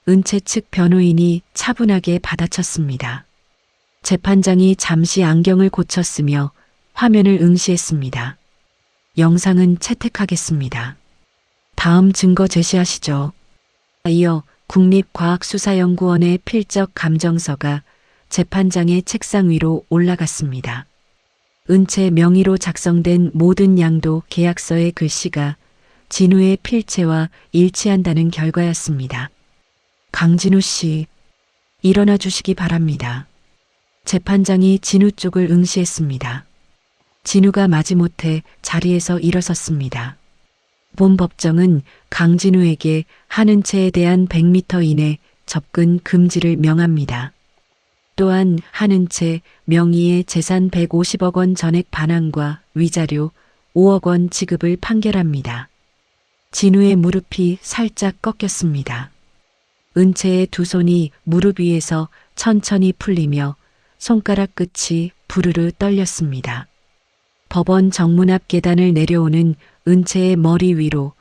은채 측 변호인이 차분하게 받아쳤습니다. 재판장이 잠시 안경을 고쳤으며 화면을 응시했습니다. 영상은 채택하겠습니다. 다음 증거 제시하시죠. 이어 국립과학수사연구원의 필적 감정서가 재판장의 책상 위로 올라갔습니다. 은채 명의로 작성된 모든 양도 계약서의 글씨가 진우의 필체와 일치한다는 결과였습니다. 강진우 씨, 일어나 주시기 바랍니다. 재판장이 진우 쪽을 응시했습니다. 진우가 마지못해 자리에서 일어섰습니다. 본 법정은 강진우에게 한은채에 대한 100m 이내 접근 금지를 명합니다. 또한 한은채 명의의 재산 150억 원 전액 반환과 위자료 5억 원 지급을 판결합니다. 진우의 무릎이 살짝 꺾였습니다. 은채의 두 손이 무릎 위에서 천천히 풀리며 손가락 끝이 부르르 떨렸습니다. 법원 정문 앞 계단을 내려오는 은채의 머리 위로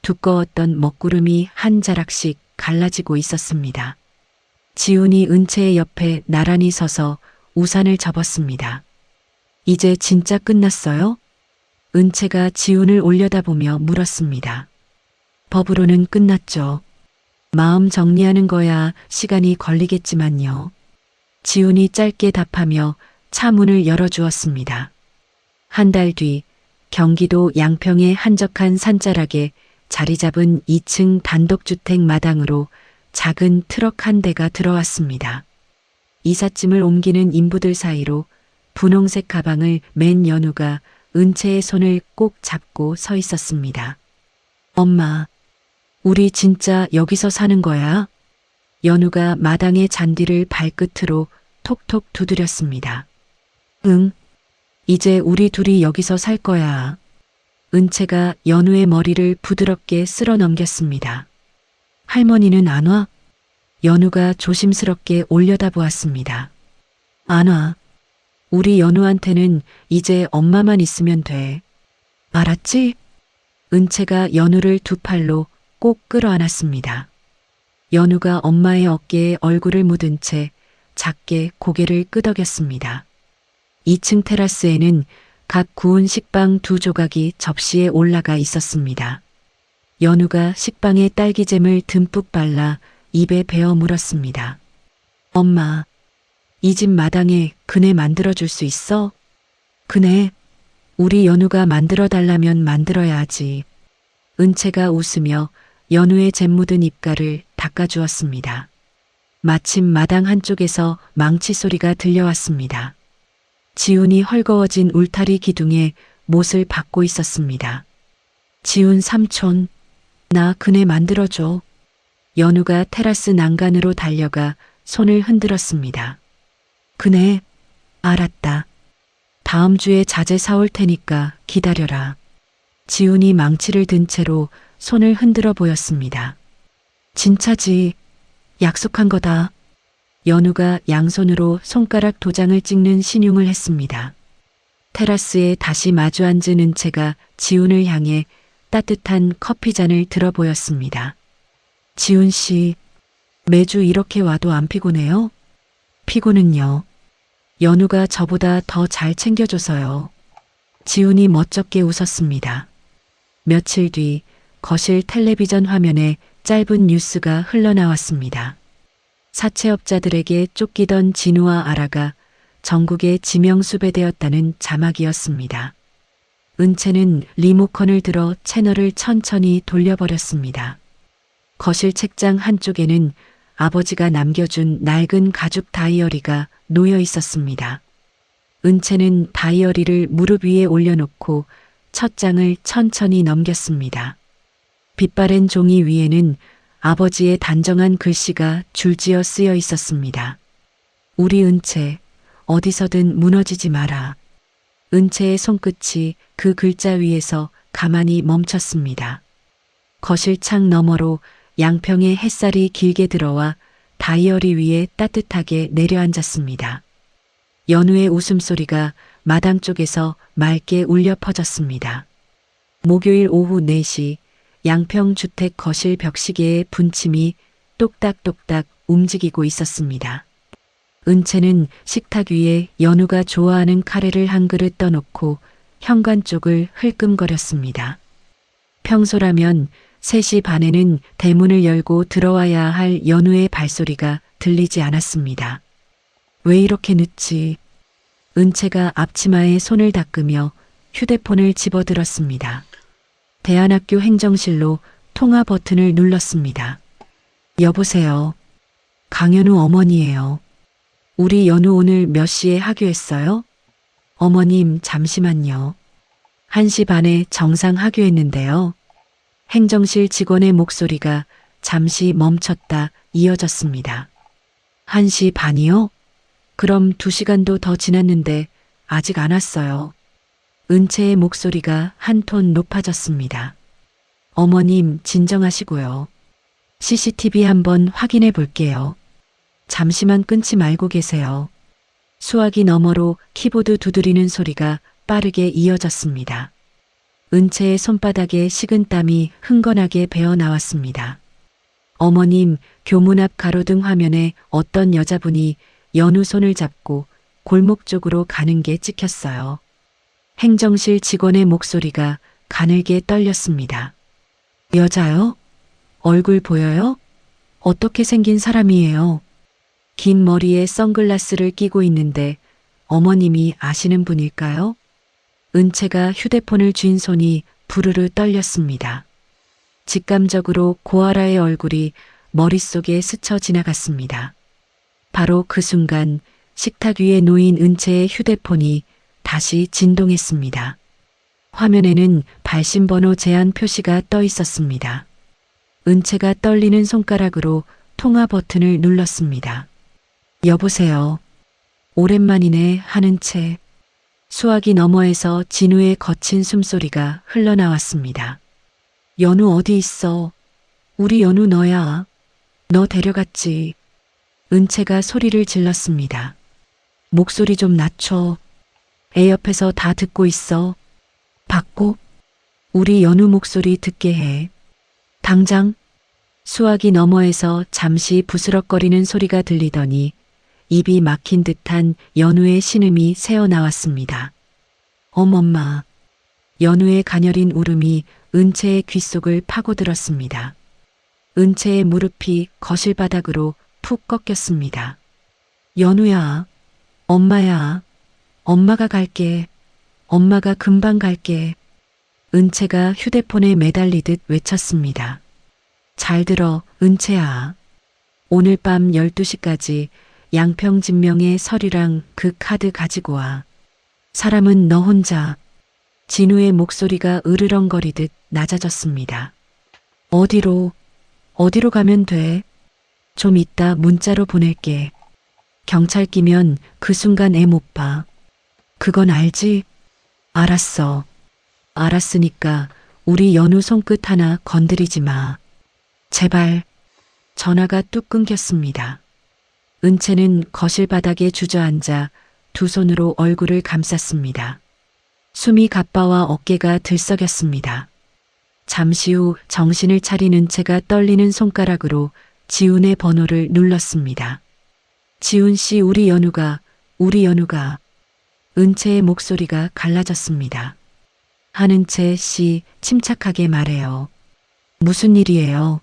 두꺼웠던 먹구름이 한 자락씩 갈라지고 있었습니다. 지훈이 은채의 옆에 나란히 서서 우산을 접었습니다. 이제 진짜 끝났어요? 은채가 지훈을 올려다보며 물었습니다. 법으로는 끝났죠. 마음 정리하는 거야 시간이 걸리겠지만요. 지훈이 짧게 답하며 차 문을 열어주었습니다. 한 달 뒤 경기도 양평의 한적한 산자락에 자리 잡은 2층 단독주택 마당으로 작은 트럭 한 대가 들어왔습니다. 이삿짐을 옮기는 인부들 사이로 분홍색 가방을 맨 연우가 은채의 손을 꼭 잡고 서 있었습니다. 엄마, 우리 진짜 여기서 사는 거야? 연우가 마당의 잔디를 발끝으로 톡톡 두드렸습니다. 응, 이제 우리 둘이 여기서 살 거야. 은채가 연우의 머리를 부드럽게 쓸어 넘겼습니다. 할머니는 안 와? 연우가 조심스럽게 올려다보았습니다. 안 와. 우리 연우한테는 이제 엄마만 있으면 돼. 알았지? 은채가 연우를 두 팔로 꼭 끌어안았습니다. 연우가 엄마의 어깨에 얼굴을 묻은 채 작게 고개를 끄덕였습니다. 2층 테라스에는 갓 구운 식빵 2조각이 접시에 올라가 있었습니다. 연우가 식빵에 딸기잼을 듬뿍 발라 입에 베어 물었습니다. 엄마, 이 집 마당에 그네 만들어줄 수 있어? 그네? 우리 연우가 만들어 달라면 만들어야 하지. 은채가 웃으며 연우의 잼 묻은 입가를 닦아주었습니다. 마침 마당 한쪽에서 망치 소리가 들려왔습니다. 지훈이 헐거워진 울타리 기둥에 못을 박고 있었습니다. 지훈 삼촌, 나 그네 만들어줘. 연우가 테라스 난간으로 달려가 손을 흔들었습니다. 그네, 알았다. 다음 주에 자재 사올 테니까 기다려라. 지훈이 망치를 든 채로 손을 흔들어 보였습니다. 진짜지, 약속한 거다. 연우가 양손으로 손가락 도장을 찍는 신용을 했습니다. 테라스에 다시 마주 앉은 은채가 지훈을 향해 따뜻한 커피잔을 들어 보였습니다. 지훈 씨, 매주 이렇게 와도 안 피곤해요? 피곤은요. 연우가 저보다 더 잘 챙겨줘서요. 지훈이 멋쩍게 웃었습니다. 며칠 뒤 거실 텔레비전 화면에 짧은 뉴스가 흘러나왔습니다. 사채업자들에게 쫓기던 진우와 아라가 전국에 지명수배되었다는 자막이었습니다. 은채는 리모컨을 들어 채널을 천천히 돌려버렸습니다. 거실 책장 한쪽에는 아버지가 남겨준 낡은 가죽 다이어리가 놓여 있었습니다. 은채는 다이어리를 무릎 위에 올려놓고 첫 장을 천천히 넘겼습니다. 빛바랜 종이 위에는 아버지의 단정한 글씨가 줄지어 쓰여 있었습니다. 우리 은채, 어디서든 무너지지 마라. 은채의 손끝이 그 글자 위에서 가만히 멈췄습니다. 거실 창 너머로 양평의 햇살이 길게 들어와 다이어리 위에 따뜻하게 내려앉았습니다. 연우의 웃음소리가 마당 쪽에서 맑게 울려 퍼졌습니다. 목요일 오후 4시 양평 주택 거실 벽시계의 분침이 똑딱똑딱 움직이고 있었습니다. 은채는 식탁 위에 연우가 좋아하는 카레를 한 그릇 떠놓고 현관 쪽을 흘끔거렸습니다. 평소라면 3시 반에는 대문을 열고 들어와야 할 연우의 발소리가 들리지 않았습니다. 왜 이렇게 늦지? 은채가 앞치마에 손을 닦으며 휴대폰을 집어들었습니다. 대안학교 행정실로 통화 버튼을 눌렀습니다. 여보세요. 강연우 어머니예요. 우리 연우 오늘 몇 시에 하교했어요? 어머님 잠시만요. 1시 반에 정상 하교했는데요. 행정실 직원의 목소리가 잠시 멈췄다 이어졌습니다. 1시 반이요? 그럼 2시간도 더 지났는데 아직 안 왔어요. 은채의 목소리가 한 톤 높아졌습니다. 어머님 진정하시고요. CCTV 한번 확인해 볼게요. 잠시만 끊지 말고 계세요. 수화기 너머로 키보드 두드리는 소리가 빠르게 이어졌습니다. 은채의 손바닥에 식은땀이 흥건하게 배어 나왔습니다. 어머님, 교문 앞 가로등 화면에 어떤 여자분이 연우 손을 잡고 골목 쪽으로 가는 게 찍혔어요. 행정실 직원의 목소리가 가늘게 떨렸습니다. 여자요? 얼굴 보여요? 어떻게 생긴 사람이에요? 긴 머리에 선글라스를 끼고 있는데 어머님이 아시는 분일까요? 은채가 휴대폰을 쥔 손이 부르르 떨렸습니다. 직감적으로 고아라의 얼굴이 머릿속에 스쳐 지나갔습니다. 바로 그 순간 식탁 위에 놓인 은채의 휴대폰이 다시 진동했습니다. 화면에는 발신번호 제한 표시가 떠 있었습니다. 은채가 떨리는 손가락으로 통화 버튼을 눌렀습니다. 여보세요. 오랜만이네 하는 채 수화기 너머에서 진우의 거친 숨소리가 흘러나왔습니다. 연우 어디 있어? 우리 연우 너야. 너 데려갔지. 은채가 소리를 질렀습니다. 목소리 좀 낮춰. 애 옆에서 다 듣고 있어. 받고 우리 연우 목소리 듣게 해. 당장. 수화기 너머에서 잠시 부스럭거리는 소리가 들리더니 입이 막힌 듯한 연우의 신음이 새어나왔습니다. 어머마. 연우의 가녀린 울음이 은채의 귓속을 파고들었습니다. 은채의 무릎이 거실 바닥으로 푹 꺾였습니다. 연우야, 엄마야, 엄마가 갈게. 엄마가 금방 갈게. 은채가 휴대폰에 매달리듯 외쳤습니다. 잘 들어, 은채야. 오늘 밤 12시까지 양평진명의 서류랑 그 카드 가지고 와. 사람은 너 혼자. 진우의 목소리가 으르렁거리듯 낮아졌습니다. 어디로 가면 돼? 좀 이따 문자로 보낼게. 경찰 끼면 그 순간 애 못 봐. 그건 알지? 알았어. 알았으니까 우리 연우 손끝 하나 건드리지 마. 제발. 전화가 뚝 끊겼습니다. 은채는 거실 바닥에 주저앉아 두 손으로 얼굴을 감쌌습니다. 숨이 가빠와 어깨가 들썩였습니다. 잠시 후 정신을 차린 은채가 떨리는 손가락으로 지훈의 번호를 눌렀습니다. 지훈 씨, 우리 연우가. 은채의 목소리가 갈라졌습니다. 한은채 씨, 침착하게 말해요. 무슨 일이에요?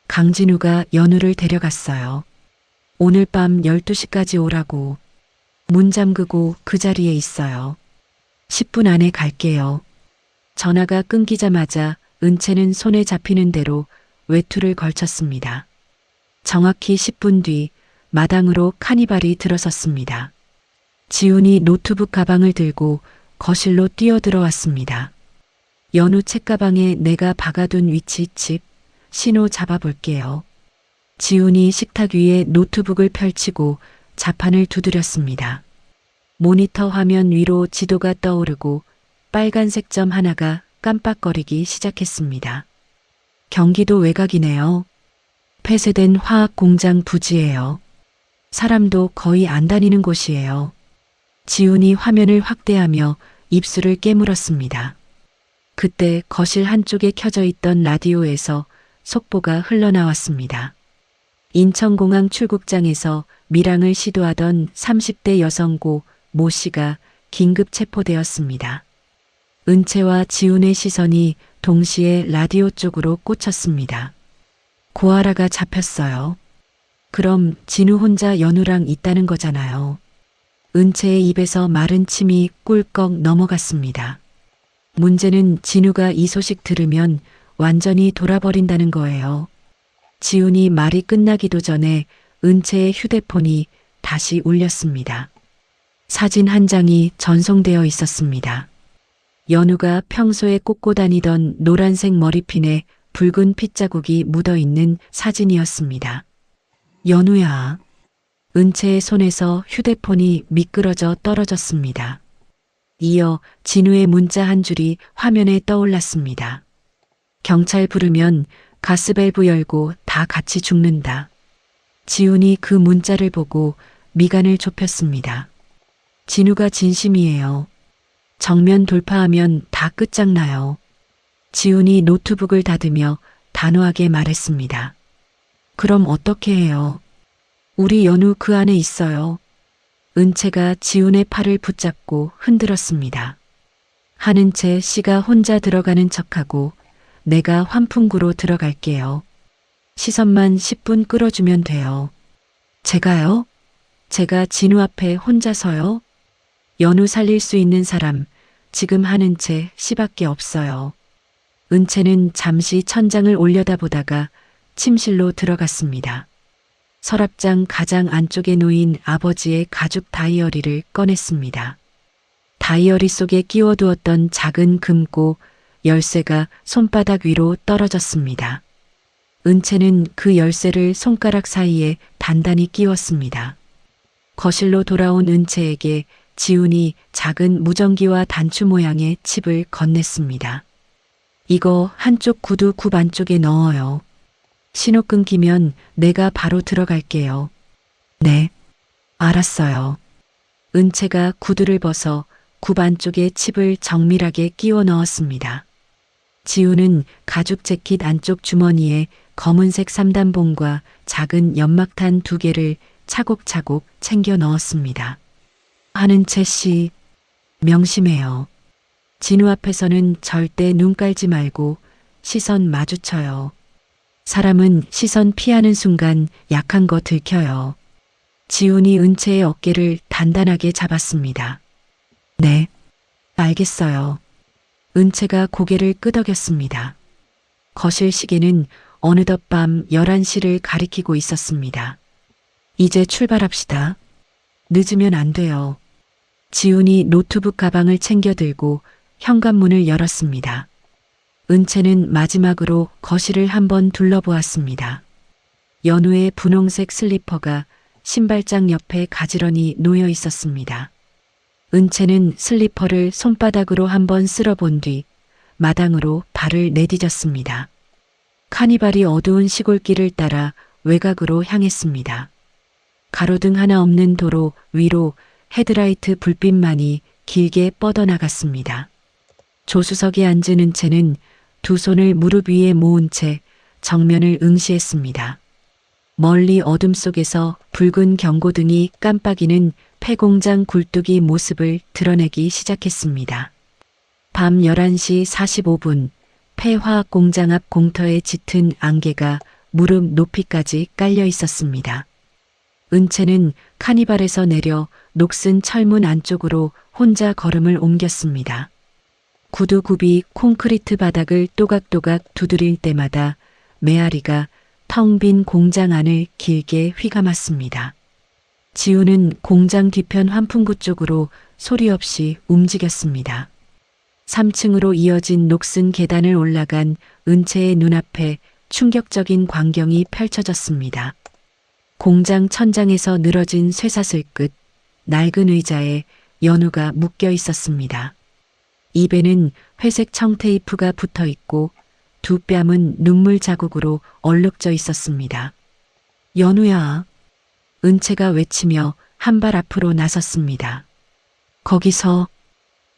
강진우가 연우를 데려갔어요. 오늘 밤 12시까지 오라고. 문 잠그고 그 자리에 있어요. 10분 안에 갈게요. 전화가 끊기자마자 은채는 손에 잡히는 대로 외투를 걸쳤습니다. 정확히 10분 뒤 마당으로 카니발이 들어섰습니다. 지훈이 노트북 가방을 들고 거실로 뛰어들어왔습니다. 연우 책가방에 내가 박아둔 위치 칩, 신호 잡아볼게요. 지훈이 식탁 위에 노트북을 펼치고 자판을 두드렸습니다. 모니터 화면 위로 지도가 떠오르고 빨간색 점 하나가 깜빡거리기 시작했습니다. 경기도 외곽이네요. 폐쇄된 화학 공장 부지예요. 사람도 거의 안 다니는 곳이에요. 지훈이 화면을 확대하며 입술을 깨물었습니다. 그때 거실 한쪽에 켜져 있던 라디오에서 속보가 흘러나왔습니다. 인천공항 출국장에서 밀항을 시도하던 30대 여성고 모 씨가 긴급 체포되었습니다. 은채와 지훈의 시선이 동시에 라디오 쪽으로 꽂혔습니다. 고아라가 잡혔어요. 그럼 진우 혼자 연우랑 있다는 거잖아요. 은채의 입에서 마른 침이 꿀꺽 넘어갔습니다. 문제는 진우가 이 소식 들으면 완전히 돌아버린다는 거예요. 지훈이 말이 끝나기도 전에 은채의 휴대폰이 다시 울렸습니다. 사진 한 장이 전송되어 있었습니다. 연우가 평소에 꽂고 다니던 노란색 머리핀에 붉은 핏자국이 묻어있는 사진이었습니다. 연우야. 은채의 손에서 휴대폰이 미끄러져 떨어졌습니다. 이어 진우의 문자 한 줄이 화면에 떠올랐습니다. 경찰 부르면 가스밸브 열고 다 같이 죽는다. 지훈이 그 문자를 보고 미간을 좁혔습니다. 진우가 진심이에요. 정면 돌파하면 다 끝장나요. 지훈이 노트북을 닫으며 단호하게 말했습니다. 그럼 어떻게 해요? 우리 연우 그 안에 있어요. 은채가 지훈의 팔을 붙잡고 흔들었습니다. 한은채 씨가 혼자 들어가는 척하고 내가 환풍구로 들어갈게요. 시선만 10분 끌어주면 돼요. 제가요? 제가 진우 앞에 혼자서요? 연우 살릴 수 있는 사람 지금 한은채 씨밖에 없어요. 은채는 잠시 천장을 올려다보다가 침실로 들어갔습니다. 서랍장 가장 안쪽에 놓인 아버지의 가죽 다이어리를 꺼냈습니다. 다이어리 속에 끼워두었던 작은 금고 열쇠가 손바닥 위로 떨어졌습니다. 은채는 그 열쇠를 손가락 사이에 단단히 끼웠습니다. 거실로 돌아온 은채에게 지훈이 작은 무전기와 단추 모양의 칩을 건넸습니다. 이거 한쪽 구두 굽 안쪽에 넣어요. 신호 끊기면 내가 바로 들어갈게요. 네, 알았어요. 은채가 구두를 벗어 굽 안쪽에 칩을 정밀하게 끼워 넣었습니다. 지훈은 가죽 재킷 안쪽 주머니에 검은색 3단봉과 작은 연막탄 2개를 차곡차곡 챙겨 넣었습니다. 한은채 씨, 명심해요. 진우 앞에서는 절대 눈 깔지 말고 시선 마주쳐요. 사람은 시선 피하는 순간 약한 거 들켜요. 지훈이 은채의 어깨를 단단하게 잡았습니다. 네, 알겠어요. 은채가 고개를 끄덕였습니다. 거실 시계는 어느덧 밤 11시를 가리키고 있었습니다. 이제 출발합시다. 늦으면 안 돼요. 지훈이 노트북 가방을 챙겨 들고 현관문을 열었습니다. 은채는 마지막으로 거실을 한번 둘러보았습니다. 연우의 분홍색 슬리퍼가 신발장 옆에 가지런히 놓여 있었습니다. 은채는 슬리퍼를 손바닥으로 한번 쓸어본 뒤 마당으로 발을 내디뎠습니다. 카니발이 어두운 시골길을 따라 외곽으로 향했습니다. 가로등 하나 없는 도로 위로 헤드라이트 불빛만이 길게 뻗어나갔습니다. 조수석에 앉은 은채는 두 손을 무릎 위에 모은 채 정면을 응시했습니다. 멀리 어둠 속에서 붉은 경고등이 깜빡이는 폐공장 굴뚝이 모습을 드러내기 시작했습니다. 밤 11시 45분 폐화학 공장 앞 공터에 짙은 안개가 무릎 높이까지 깔려 있었습니다. 은채는 카니발에서 내려 녹슨 철문 안쪽으로 혼자 걸음을 옮겼습니다. 구두굽이 콘크리트 바닥을 또각또각 두드릴 때마다 메아리가 텅 빈 공장 안을 길게 휘감았습니다. 지우는 공장 뒤편 환풍구 쪽으로 소리 없이 움직였습니다. 3층으로 이어진 녹슨 계단을 올라간 은채의 눈앞에 충격적인 광경이 펼쳐졌습니다. 공장 천장에서 늘어진 쇠사슬 끝, 낡은 의자에 연우가 묶여 있었습니다. 입에는 회색 청테이프가 붙어 있고 두 뺨은 눈물 자국으로 얼룩져 있었습니다. 연우야. 은채가 외치며 한 발 앞으로 나섰습니다. 거기서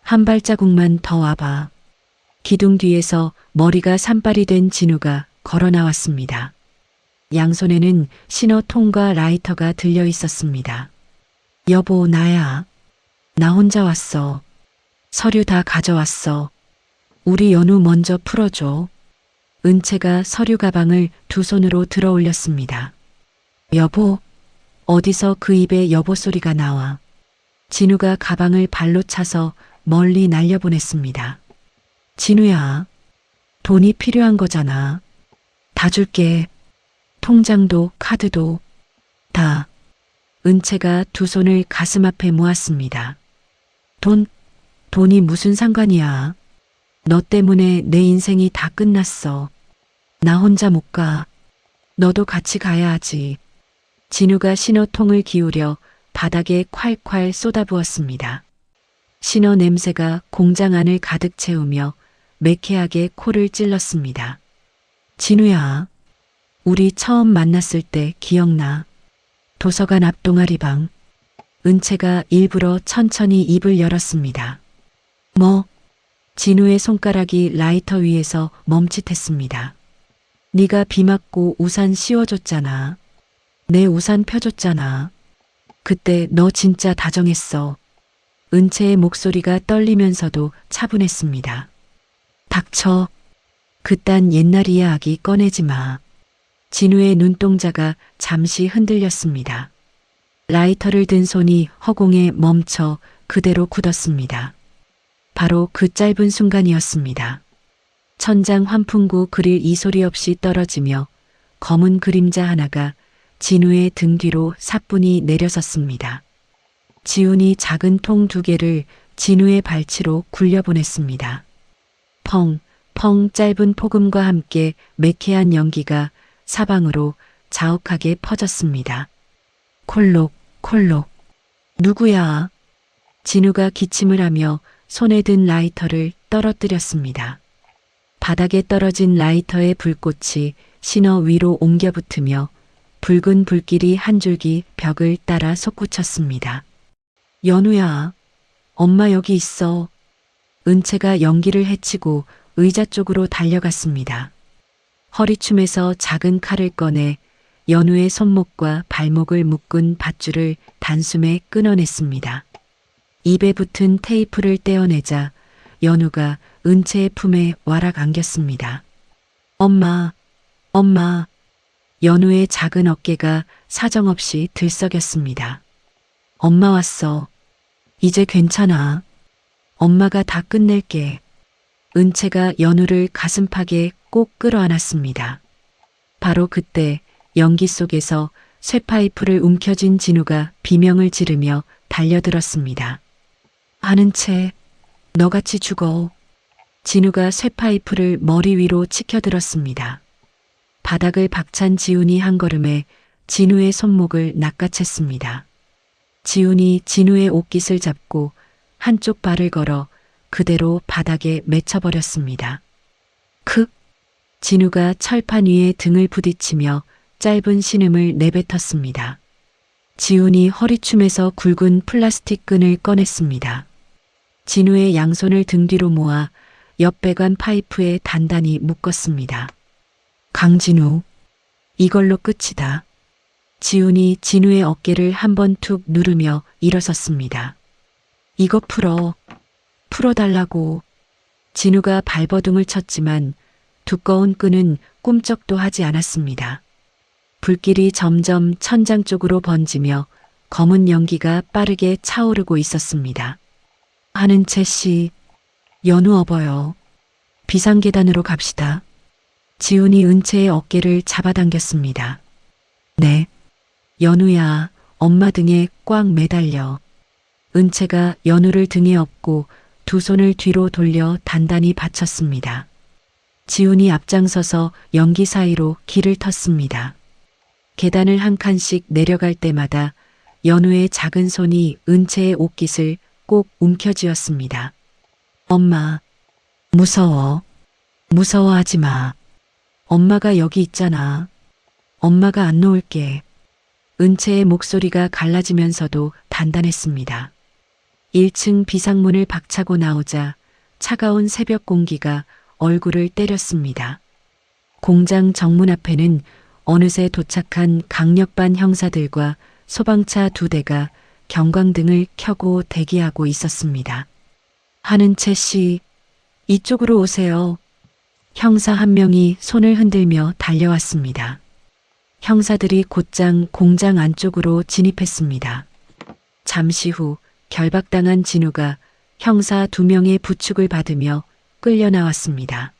한 발자국만 더 와봐. 기둥 뒤에서 머리가 산발이 된 진우가 걸어 나왔습니다. 양손에는 신호통과 라이터가 들려 있었습니다. 여보, 나야. 나 혼자 왔어. 서류 다 가져왔어. 우리 연우 먼저 풀어줘. 은채가 서류 가방을 두 손으로 들어 올렸습니다. 여보, 어디서 그 입에 여보 소리가 나와. 진우가 가방을 발로 차서 멀리 날려보냈습니다. 진우야, 돈이 필요한 거잖아. 다 줄게. 통장도 카드도 다. 은채가 두 손을 가슴 앞에 모았습니다. 돈이 무슨 상관이야. 너 때문에 내 인생이 다 끝났어. 나 혼자 못 가. 너도 같이 가야 하지. 진우가 신호통을 기울여 바닥에 콸콸 쏟아부었습니다. 신호 냄새가 공장 안을 가득 채우며 매캐하게 코를 찔렀습니다. 진우야, 우리 처음 만났을 때 기억나? 도서관 앞 동아리방. 은채가 일부러 천천히 입을 열었습니다. 뭐? 진우의 손가락이 라이터 위에서 멈칫했습니다. 네가 비 맞고 우산 씌워줬잖아. 내 우산 펴줬잖아. 그때 너 진짜 다정했어. 은채의 목소리가 떨리면서도 차분했습니다. 닥쳐. 그딴 옛날 이야기 꺼내지 마. 진우의 눈동자가 잠시 흔들렸습니다. 라이터를 든 손이 허공에 멈춰 그대로 굳었습니다. 바로 그 짧은 순간이었습니다. 천장 환풍구 그릴 이 소리 없이 떨어지며 검은 그림자 하나가 진우의 등 뒤로 사뿐히 내려섰습니다. 지훈이 작은 통 두 개를 진우의 발치로 굴려보냈습니다. 펑, 펑 짧은 폭음과 함께 매캐한 연기가 사방으로 자욱하게 퍼졌습니다. 콜록, 콜록. 누구야? 진우가 기침을 하며 손에 든 라이터를 떨어뜨렸습니다. 바닥에 떨어진 라이터의 불꽃이 신호 위로 옮겨 붙으며 붉은 불길이 한 줄기 벽을 따라 솟구쳤습니다. 연우야, 엄마 여기 있어. 은채가 연기를 해치고 의자 쪽으로 달려갔습니다. 허리춤에서 작은 칼을 꺼내 연우의 손목과 발목을 묶은 밧줄을 단숨에 끊어냈습니다. 입에 붙은 테이프를 떼어내자 연우가 은채의 품에 와락 안겼습니다. 엄마, 엄마. 연우의 작은 어깨가 사정없이 들썩였습니다. 엄마 왔어. 이제 괜찮아. 엄마가 다 끝낼게. 은채가 연우를 가슴팍에 꼭 끌어안았습니다. 바로 그때 연기 속에서 쇠파이프를 움켜쥔 진우가 비명을 지르며 달려들었습니다. 아는 채 너같이 죽어. 진우가 쇠파이프를 머리 위로 치켜들었습니다. 바닥을 박찬 지훈이 한 걸음에 진우의 손목을 낚아챘습니다. 지훈이 진우의 옷깃을 잡고 한쪽 발을 걸어 그대로 바닥에 맺혀버렸습니다. 크! 진우가 철판 위에 등을 부딪히며 짧은 신음을 내뱉었습니다. 지훈이 허리춤에서 굵은 플라스틱 끈을 꺼냈습니다. 진우의 양손을 등 뒤로 모아 옆배관 파이프에 단단히 묶었습니다. 강진우, 이걸로 끝이다. 지훈이 진우의 어깨를 한번 툭 누르며 일어섰습니다. 이거 풀어달라고. 진우가 발버둥을 쳤지만 두꺼운 끈은 꿈쩍도 하지 않았습니다. 불길이 점점 천장 쪽으로 번지며 검은 연기가 빠르게 차오르고 있었습니다. 아는 채 씨, 연우 업어요. 비상계단으로 갑시다. 지훈이 은채의 어깨를 잡아당겼습니다. 네. 연우야, 엄마 등에 꽉 매달려. 은채가 연우를 등에 업고 두 손을 뒤로 돌려 단단히 받쳤습니다. 지훈이 앞장서서 연기 사이로 길을 텄습니다. 계단을 한 칸씩 내려갈 때마다 연우의 작은 손이 은채의 옷깃을 꼭 움켜쥐었습니다. 엄마, 무서워. 무서워하지 마. 엄마가 여기 있잖아. 엄마가 안 놓을게. 은채의 목소리가 갈라지면서도 단단했습니다. 1층 비상문을 박차고 나오자 차가운 새벽 공기가 얼굴을 때렸습니다. 공장 정문 앞에는 어느새 도착한 강력반 형사들과 소방차 2대가 경광등을 켜고 대기하고 있었습니다. 하는 채 씨, 이쪽으로 오세요. 형사 한 명이 손을 흔들며 달려왔습니다. 형사들이 곧장 공장 안쪽으로 진입했습니다. 잠시 후 결박당한 진우가 형사 2명의 부축을 받으며 끌려 나왔습니다.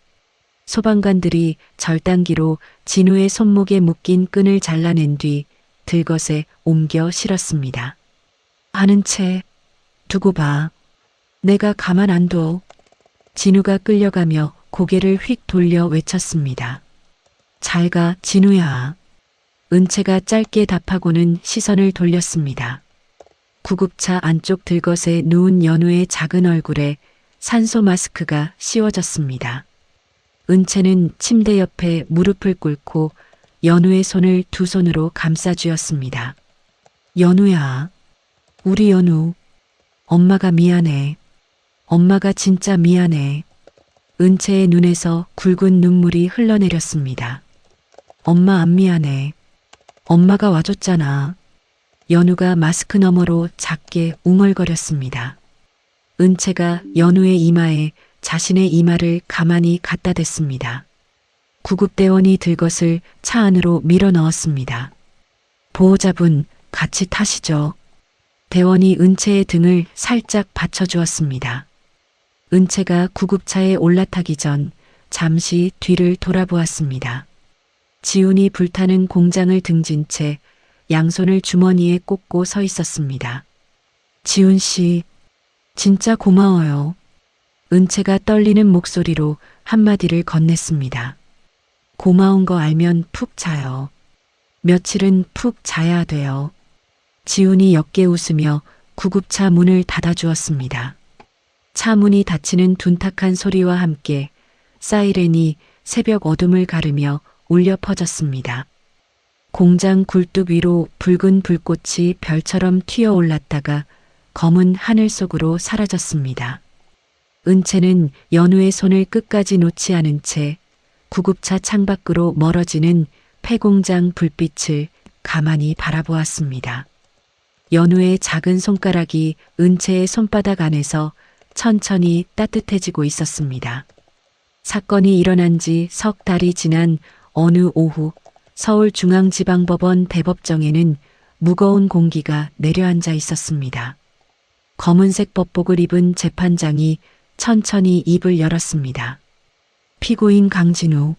소방관들이 절단기로 진우의 손목에 묶인 끈을 잘라낸 뒤 들것에 옮겨 실었습니다. 아는 채 두고 봐. 내가 가만 안 둬. 진우가 끌려가며 고개를 휙 돌려 외쳤습니다. 잘 가, 진우야. 은채가 짧게 답하고는 시선을 돌렸습니다. 구급차 안쪽 들것에 누운 연우의 작은 얼굴에 산소 마스크가 씌워졌습니다. 은채는 침대 옆에 무릎을 꿇고 연우의 손을 두 손으로 감싸쥐었습니다. 연우야, 우리 연우. 엄마가 미안해. 엄마가 진짜 미안해. 은채의 눈에서 굵은 눈물이 흘러내렸습니다. 엄마 안 미안해. 엄마가 와줬잖아. 연우가 마스크 너머로 작게 웅얼거렸습니다. 은채가 연우의 이마에 자신의 이마를 가만히 갖다 댔습니다. 구급대원이 들것을 차 안으로 밀어 넣었습니다. 보호자분, 같이 타시죠. 대원이 은채의 등을 살짝 받쳐주었습니다. 은채가 구급차에 올라타기 전 잠시 뒤를 돌아보았습니다. 지훈이 불타는 공장을 등진 채 양손을 주머니에 꽂고 서 있었습니다. 지훈 씨, 진짜 고마워요. 은채가 떨리는 목소리로 한마디를 건넸습니다. 고마운 거 알면 푹 자요. 며칠은 푹 자야 돼요. 지훈이 옅게 웃으며 구급차 문을 닫아주었습니다. 차 문이 닫히는 둔탁한 소리와 함께 사이렌이 새벽 어둠을 가르며 울려 퍼졌습니다. 공장 굴뚝 위로 붉은 불꽃이 별처럼 튀어 올랐다가 검은 하늘 속으로 사라졌습니다. 은채는 연우의 손을 끝까지 놓지 않은 채 구급차 창밖으로 멀어지는 폐공장 불빛을 가만히 바라보았습니다. 연우의 작은 손가락이 은채의 손바닥 안에서 천천히 따뜻해지고 있었습니다. 사건이 일어난 지 석 달이 지난 어느 오후 서울중앙지방법원 대법정에는 무거운 공기가 내려앉아 있었습니다. 검은색 법복을 입은 재판장이 천천히 입을 열었습니다. 피고인 강진우,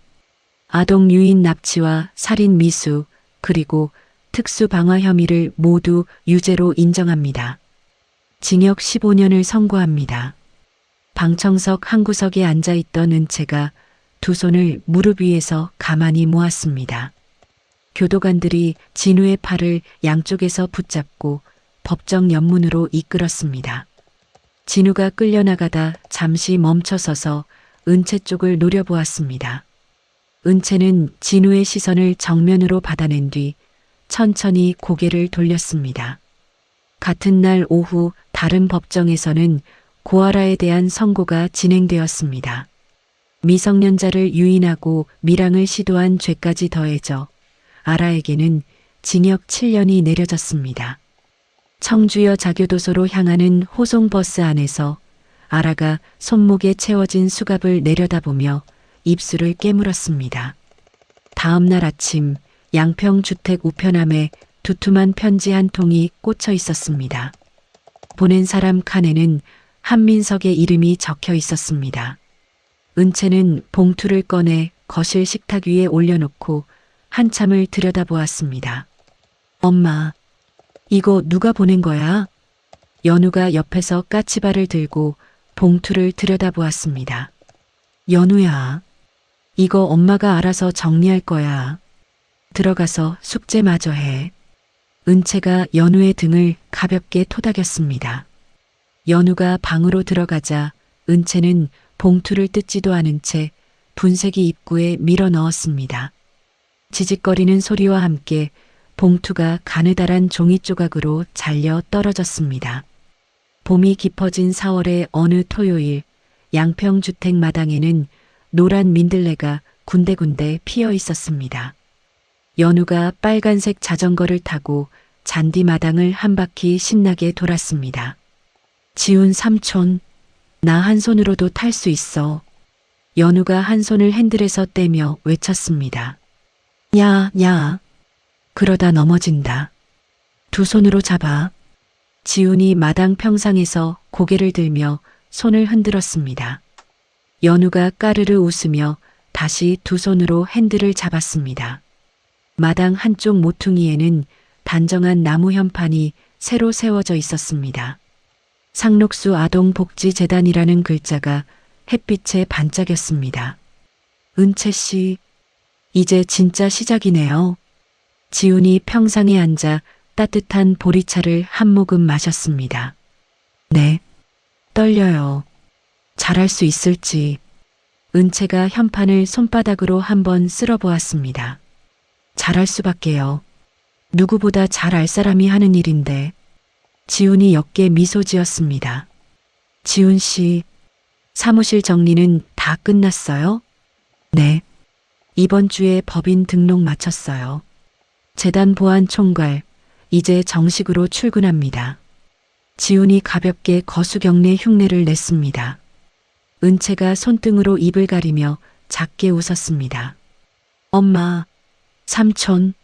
아동 유인 납치와 살인 미수, 그리고 특수방화 혐의를 모두 유죄로 인정합니다. 징역 15년을 선고합니다. 방청석 한 구석에 앉아있던 은채가 두 손을 무릎 위에서 가만히 모았습니다. 교도관들이 진우의 팔을 양쪽에서 붙잡고 법정 연문으로 이끌었습니다. 진우가 끌려나가다 잠시 멈춰서서 은채 쪽을 노려보았습니다. 은채는 진우의 시선을 정면으로 받아낸 뒤 천천히 고개를 돌렸습니다. 같은 날 오후 다른 법정에서는 고아라에 대한 선고가 진행되었습니다. 미성년자를 유인하고 밀항을 시도한 죄까지 더해져 아라에게는 징역 7년이 내려졌습니다. 청주여 자교도소로 향하는 호송버스 안에서 아라가 손목에 채워진 수갑을 내려다보며 입술을 깨물었습니다. 다음 날 아침 양평주택 우편함에 두툼한 편지 한 통이 꽂혀 있었습니다. 보낸 사람 칸에는 한민석의 이름이 적혀 있었습니다. 은채는 봉투를 꺼내 거실 식탁 위에 올려놓고 한참을 들여다보았습니다. 엄마, 이거 누가 보낸 거야? 연우가 옆에서 까치발을 들고 봉투를 들여다보았습니다. 연우야, 이거 엄마가 알아서 정리할 거야. 들어가서 숙제 마저 해. 은채가 연우의 등을 가볍게 토닥였습니다. 연우가 방으로 들어가자 은채는 봉투를 뜯지도 않은 채 분쇄기 입구에 밀어 넣었습니다. 지직거리는 소리와 함께 봉투가 가느다란 종이 조각으로 잘려 떨어졌습니다. 봄이 깊어진 4월의 어느 토요일, 양평주택 마당에는 노란 민들레가 군데군데 피어 있었습니다. 연우가 빨간색 자전거를 타고 잔디 마당을 한 바퀴 신나게 돌았습니다. 지훈 삼촌, 나 한 손으로도 탈 수 있어. 연우가 한 손을 핸들에서 떼며 외쳤습니다. 야, 야. 그러다 넘어진다. 두 손으로 잡아. 지훈이 마당 평상에서 고개를 들며 손을 흔들었습니다. 연우가 까르르 웃으며 다시 두 손으로 핸들을 잡았습니다. 마당 한쪽 모퉁이에는 단정한 나무 현판이 새로 세워져 있었습니다. 상록수 아동복지재단이라는 글자가 햇빛에 반짝였습니다. 은채 씨, 이제 진짜 시작이네요. 지훈이 평상에 앉아 따뜻한 보리차를 한 모금 마셨습니다. 네, 떨려요. 잘할 수 있을지. 은채가 현판을 손바닥으로 한번 쓸어보았습니다. 잘할 수밖에요. 누구보다 잘 알 사람이 하는 일인데. 지훈이 옅게 미소 지었습니다. 지훈 씨, 사무실 정리는 다 끝났어요? 네. 이번 주에 법인 등록 마쳤어요. 재단 보안 총괄, 이제 정식으로 출근합니다. 지훈이 가볍게 거수경례 흉내를 냈습니다. 은채가 손등으로 입을 가리며 작게 웃었습니다. 엄마, 삼촌,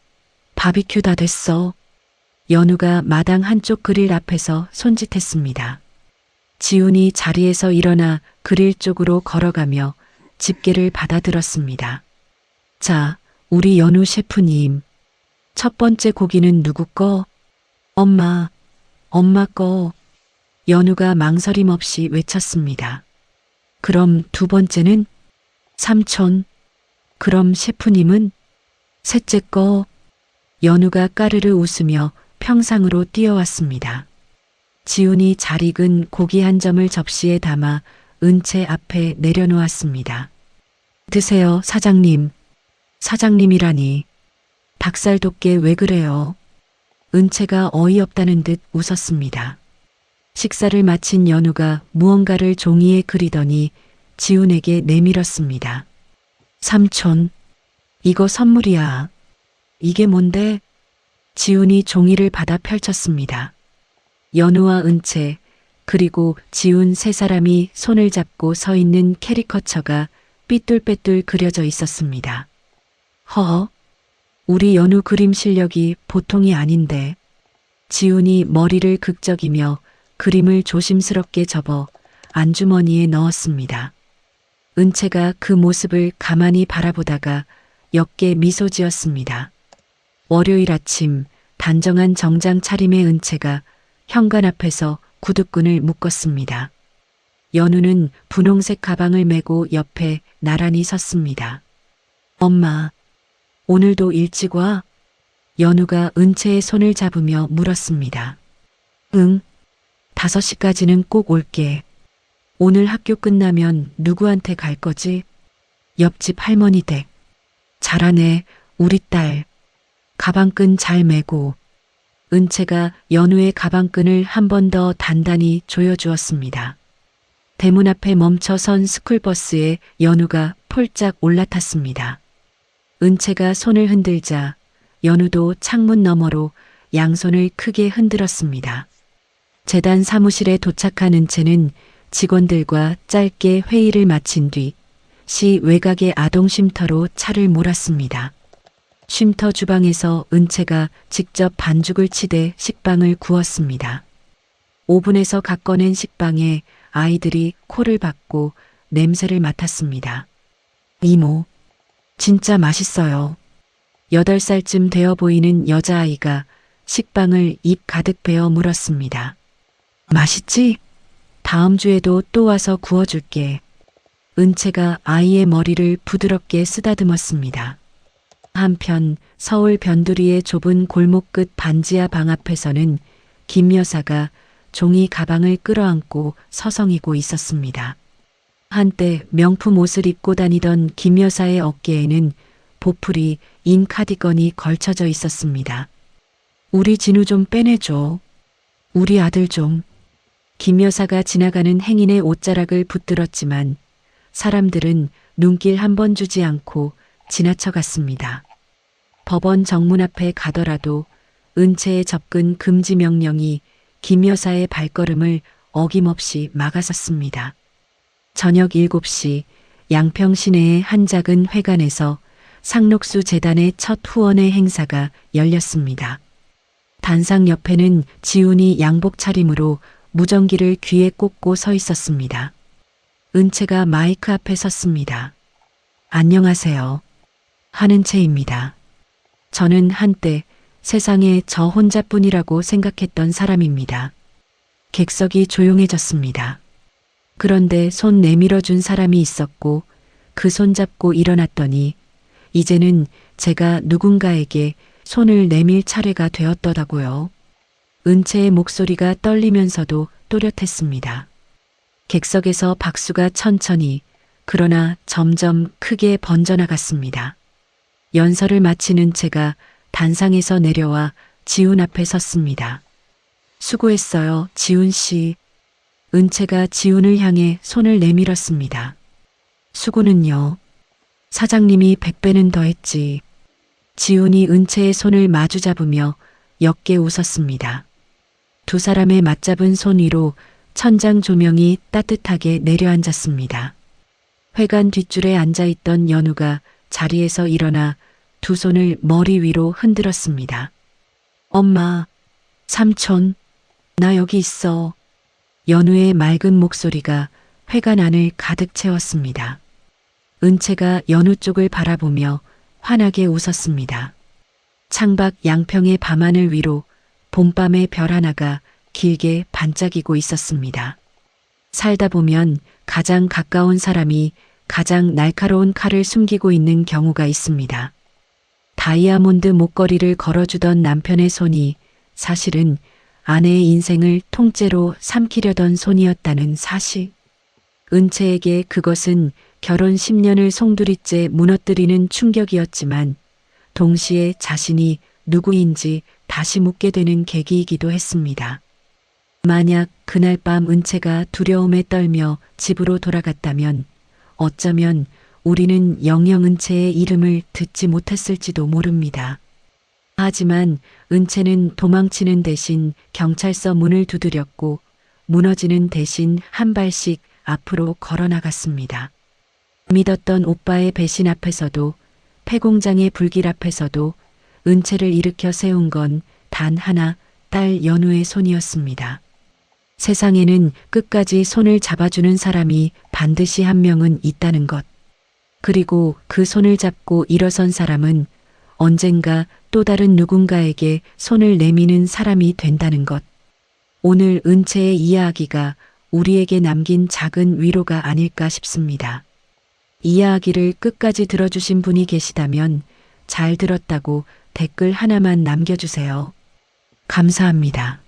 바비큐 다 됐어. 연우가 마당 한쪽 그릴 앞에서 손짓했습니다. 지훈이 자리에서 일어나 그릴 쪽으로 걸어가며 집게를 받아들었습니다. 자, 우리 연우 셰프님. 첫 번째 고기는 누구 거? 엄마, 엄마 거. 연우가 망설임 없이 외쳤습니다. 그럼 두 번째는? 삼촌. 그럼 셰프님은? 셋째 거. 연우가 까르르 웃으며 평상으로 뛰어왔습니다. 지훈이 잘 익은 고기 한 점을 접시에 담아 은채 앞에 내려놓았습니다. 드세요, 사장님. 사장님이라니. 닭살 돋게 왜 그래요? 은채가 어이없다는 듯 웃었습니다. 식사를 마친 연우가 무언가를 종이에 그리더니 지훈에게 내밀었습니다. 삼촌, 이거 선물이야. 이게 뭔데? 지훈이 종이를 받아 펼쳤습니다. 연우와 은채, 그리고 지운 세 사람이 손을 잡고 서 있는 캐리커처가 삐뚤빼뚤 그려져 있었습니다. 허허, 우리 연우 그림 실력이 보통이 아닌데. 지훈이 머리를 극적이며 그림을 조심스럽게 접어 안주머니에 넣었습니다. 은채가 그 모습을 가만히 바라보다가 옅게 미소 지었습니다. 월요일 아침 단정한 정장 차림의 은채가 현관 앞에서 구두끈을 묶었습니다. 연우는 분홍색 가방을 메고 옆에 나란히 섰습니다. 엄마, 오늘도 일찍 와? 연우가 은채의 손을 잡으며 물었습니다. 응, 5시까지는 꼭 올게. 오늘 학교 끝나면 누구한테 갈 거지? 옆집 할머니 댁. 잘하네, 우리 딸. 가방끈 잘 매고. 은채가 연우의 가방끈을 한 번 더 단단히 조여주었습니다. 대문 앞에 멈춰선 스쿨버스에 연우가 폴짝 올라탔습니다. 은채가 손을 흔들자 연우도 창문 너머로 양손을 크게 흔들었습니다. 재단 사무실에 도착한 은채는 직원들과 짧게 회의를 마친 뒤 시 외곽의 아동 쉼터로 차를 몰았습니다. 쉼터 주방에서 은채가 직접 반죽을 치대 식빵을 구웠습니다. 오븐에서 갓 꺼낸 식빵에 아이들이 코를 박고 냄새를 맡았습니다. 이모, 진짜 맛있어요. 8살쯤 되어 보이는 여자아이가 식빵을 입 가득 베어 물었습니다. 맛있지? 다음 주에도 또 와서 구워줄게. 은채가 아이의 머리를 부드럽게 쓰다듬었습니다. 한편 서울 변두리의 좁은 골목 끝 반지하 방 앞에서는 김 여사가 종이 가방을 끌어안고 서성이고 있었습니다. 한때 명품 옷을 입고 다니던 김 여사의 어깨에는 보풀이 인 카디건이 걸쳐져 있었습니다. 우리 진우 좀 빼내줘. 우리 아들 좀. 김 여사가 지나가는 행인의 옷자락을 붙들었지만 사람들은 눈길 한 번 주지 않고 지나쳐갔습니다. 법원 정문 앞에 가더라도 은채의 접근 금지 명령이 김 여사의 발걸음을 어김없이 막아섰습니다. 저녁 7시 양평 시내의 한 작은 회관에서 상록수 재단의 첫 후원회 행사가 열렸습니다. 단상 옆에는 지훈이 양복 차림으로 무전기를 귀에 꽂고 서 있었습니다. 은채가 마이크 앞에 섰습니다. 안녕하세요. 한은채입니다. 저는 한때 세상에 저 혼자뿐이라고 생각했던 사람입니다. 객석이 조용해졌습니다. 그런데 손 내밀어 준 사람이 있었고 그 손 잡고 일어났더니 이제는 제가 누군가에게 손을 내밀 차례가 되었더라고요. 은채의 목소리가 떨리면서도 또렷했습니다. 객석에서 박수가 천천히 그러나 점점 크게 번져나갔습니다. 연설을 마친 은채가 단상에서 내려와 지훈 앞에 섰습니다. 수고했어요, 지훈 씨. 은채가 지훈을 향해 손을 내밀었습니다. 수고는요. 사장님이 100배는 더했지. 지훈이 은채의 손을 마주 잡으며 옅게 웃었습니다. 두 사람의 맞잡은 손 위로 천장 조명이 따뜻하게 내려앉았습니다. 회관 뒷줄에 앉아있던 연우가 자리에서 일어나 두 손을 머리 위로 흔들었습니다. 엄마, 삼촌, 나 여기 있어. 연우의 맑은 목소리가 회관 안을 가득 채웠습니다. 은채가 연우 쪽을 바라보며 환하게 웃었습니다. 창밖 양평의 밤하늘 위로 봄밤의 별 하나가 길게 반짝이고 있었습니다. 살다 보면 가장 가까운 사람이 가장 날카로운 칼을 숨기고 있는 경우가 있습니다. 다이아몬드 목걸이를 걸어주던 남편의 손이 사실은 아내의 인생을 통째로 삼키려던 손이었다는 사실. 은채에게 그것은 결혼 10년을 송두리째 무너뜨리는 충격이었지만 동시에 자신이 누구인지 다시 묻게 되는 계기이기도 했습니다. 만약 그날 밤 은채가 두려움에 떨며 집으로 돌아갔다면 어쩌면 우리는 영영 은채의 이름을 듣지 못했을지도 모릅니다. 하지만 은채는 도망치는 대신 경찰서 문을 두드렸고 무너지는 대신 한 발씩 앞으로 걸어 나갔습니다. 믿었던 오빠의 배신 앞에서도, 폐공장의 불길 앞에서도 은채를 일으켜 세운 건 단 하나, 딸 연우의 손이었습니다. 세상에는 끝까지 손을 잡아주는 사람이 반드시 한 명은 있다는 것. 그리고 그 손을 잡고 일어선 사람은 언젠가 또 다른 누군가에게 손을 내미는 사람이 된다는 것. 오늘 은채의 이야기가 우리에게 남긴 작은 위로가 아닐까 싶습니다. 이야기를 끝까지 들어주신 분이 계시다면 잘 들었다고 댓글 하나만 남겨주세요. 감사합니다.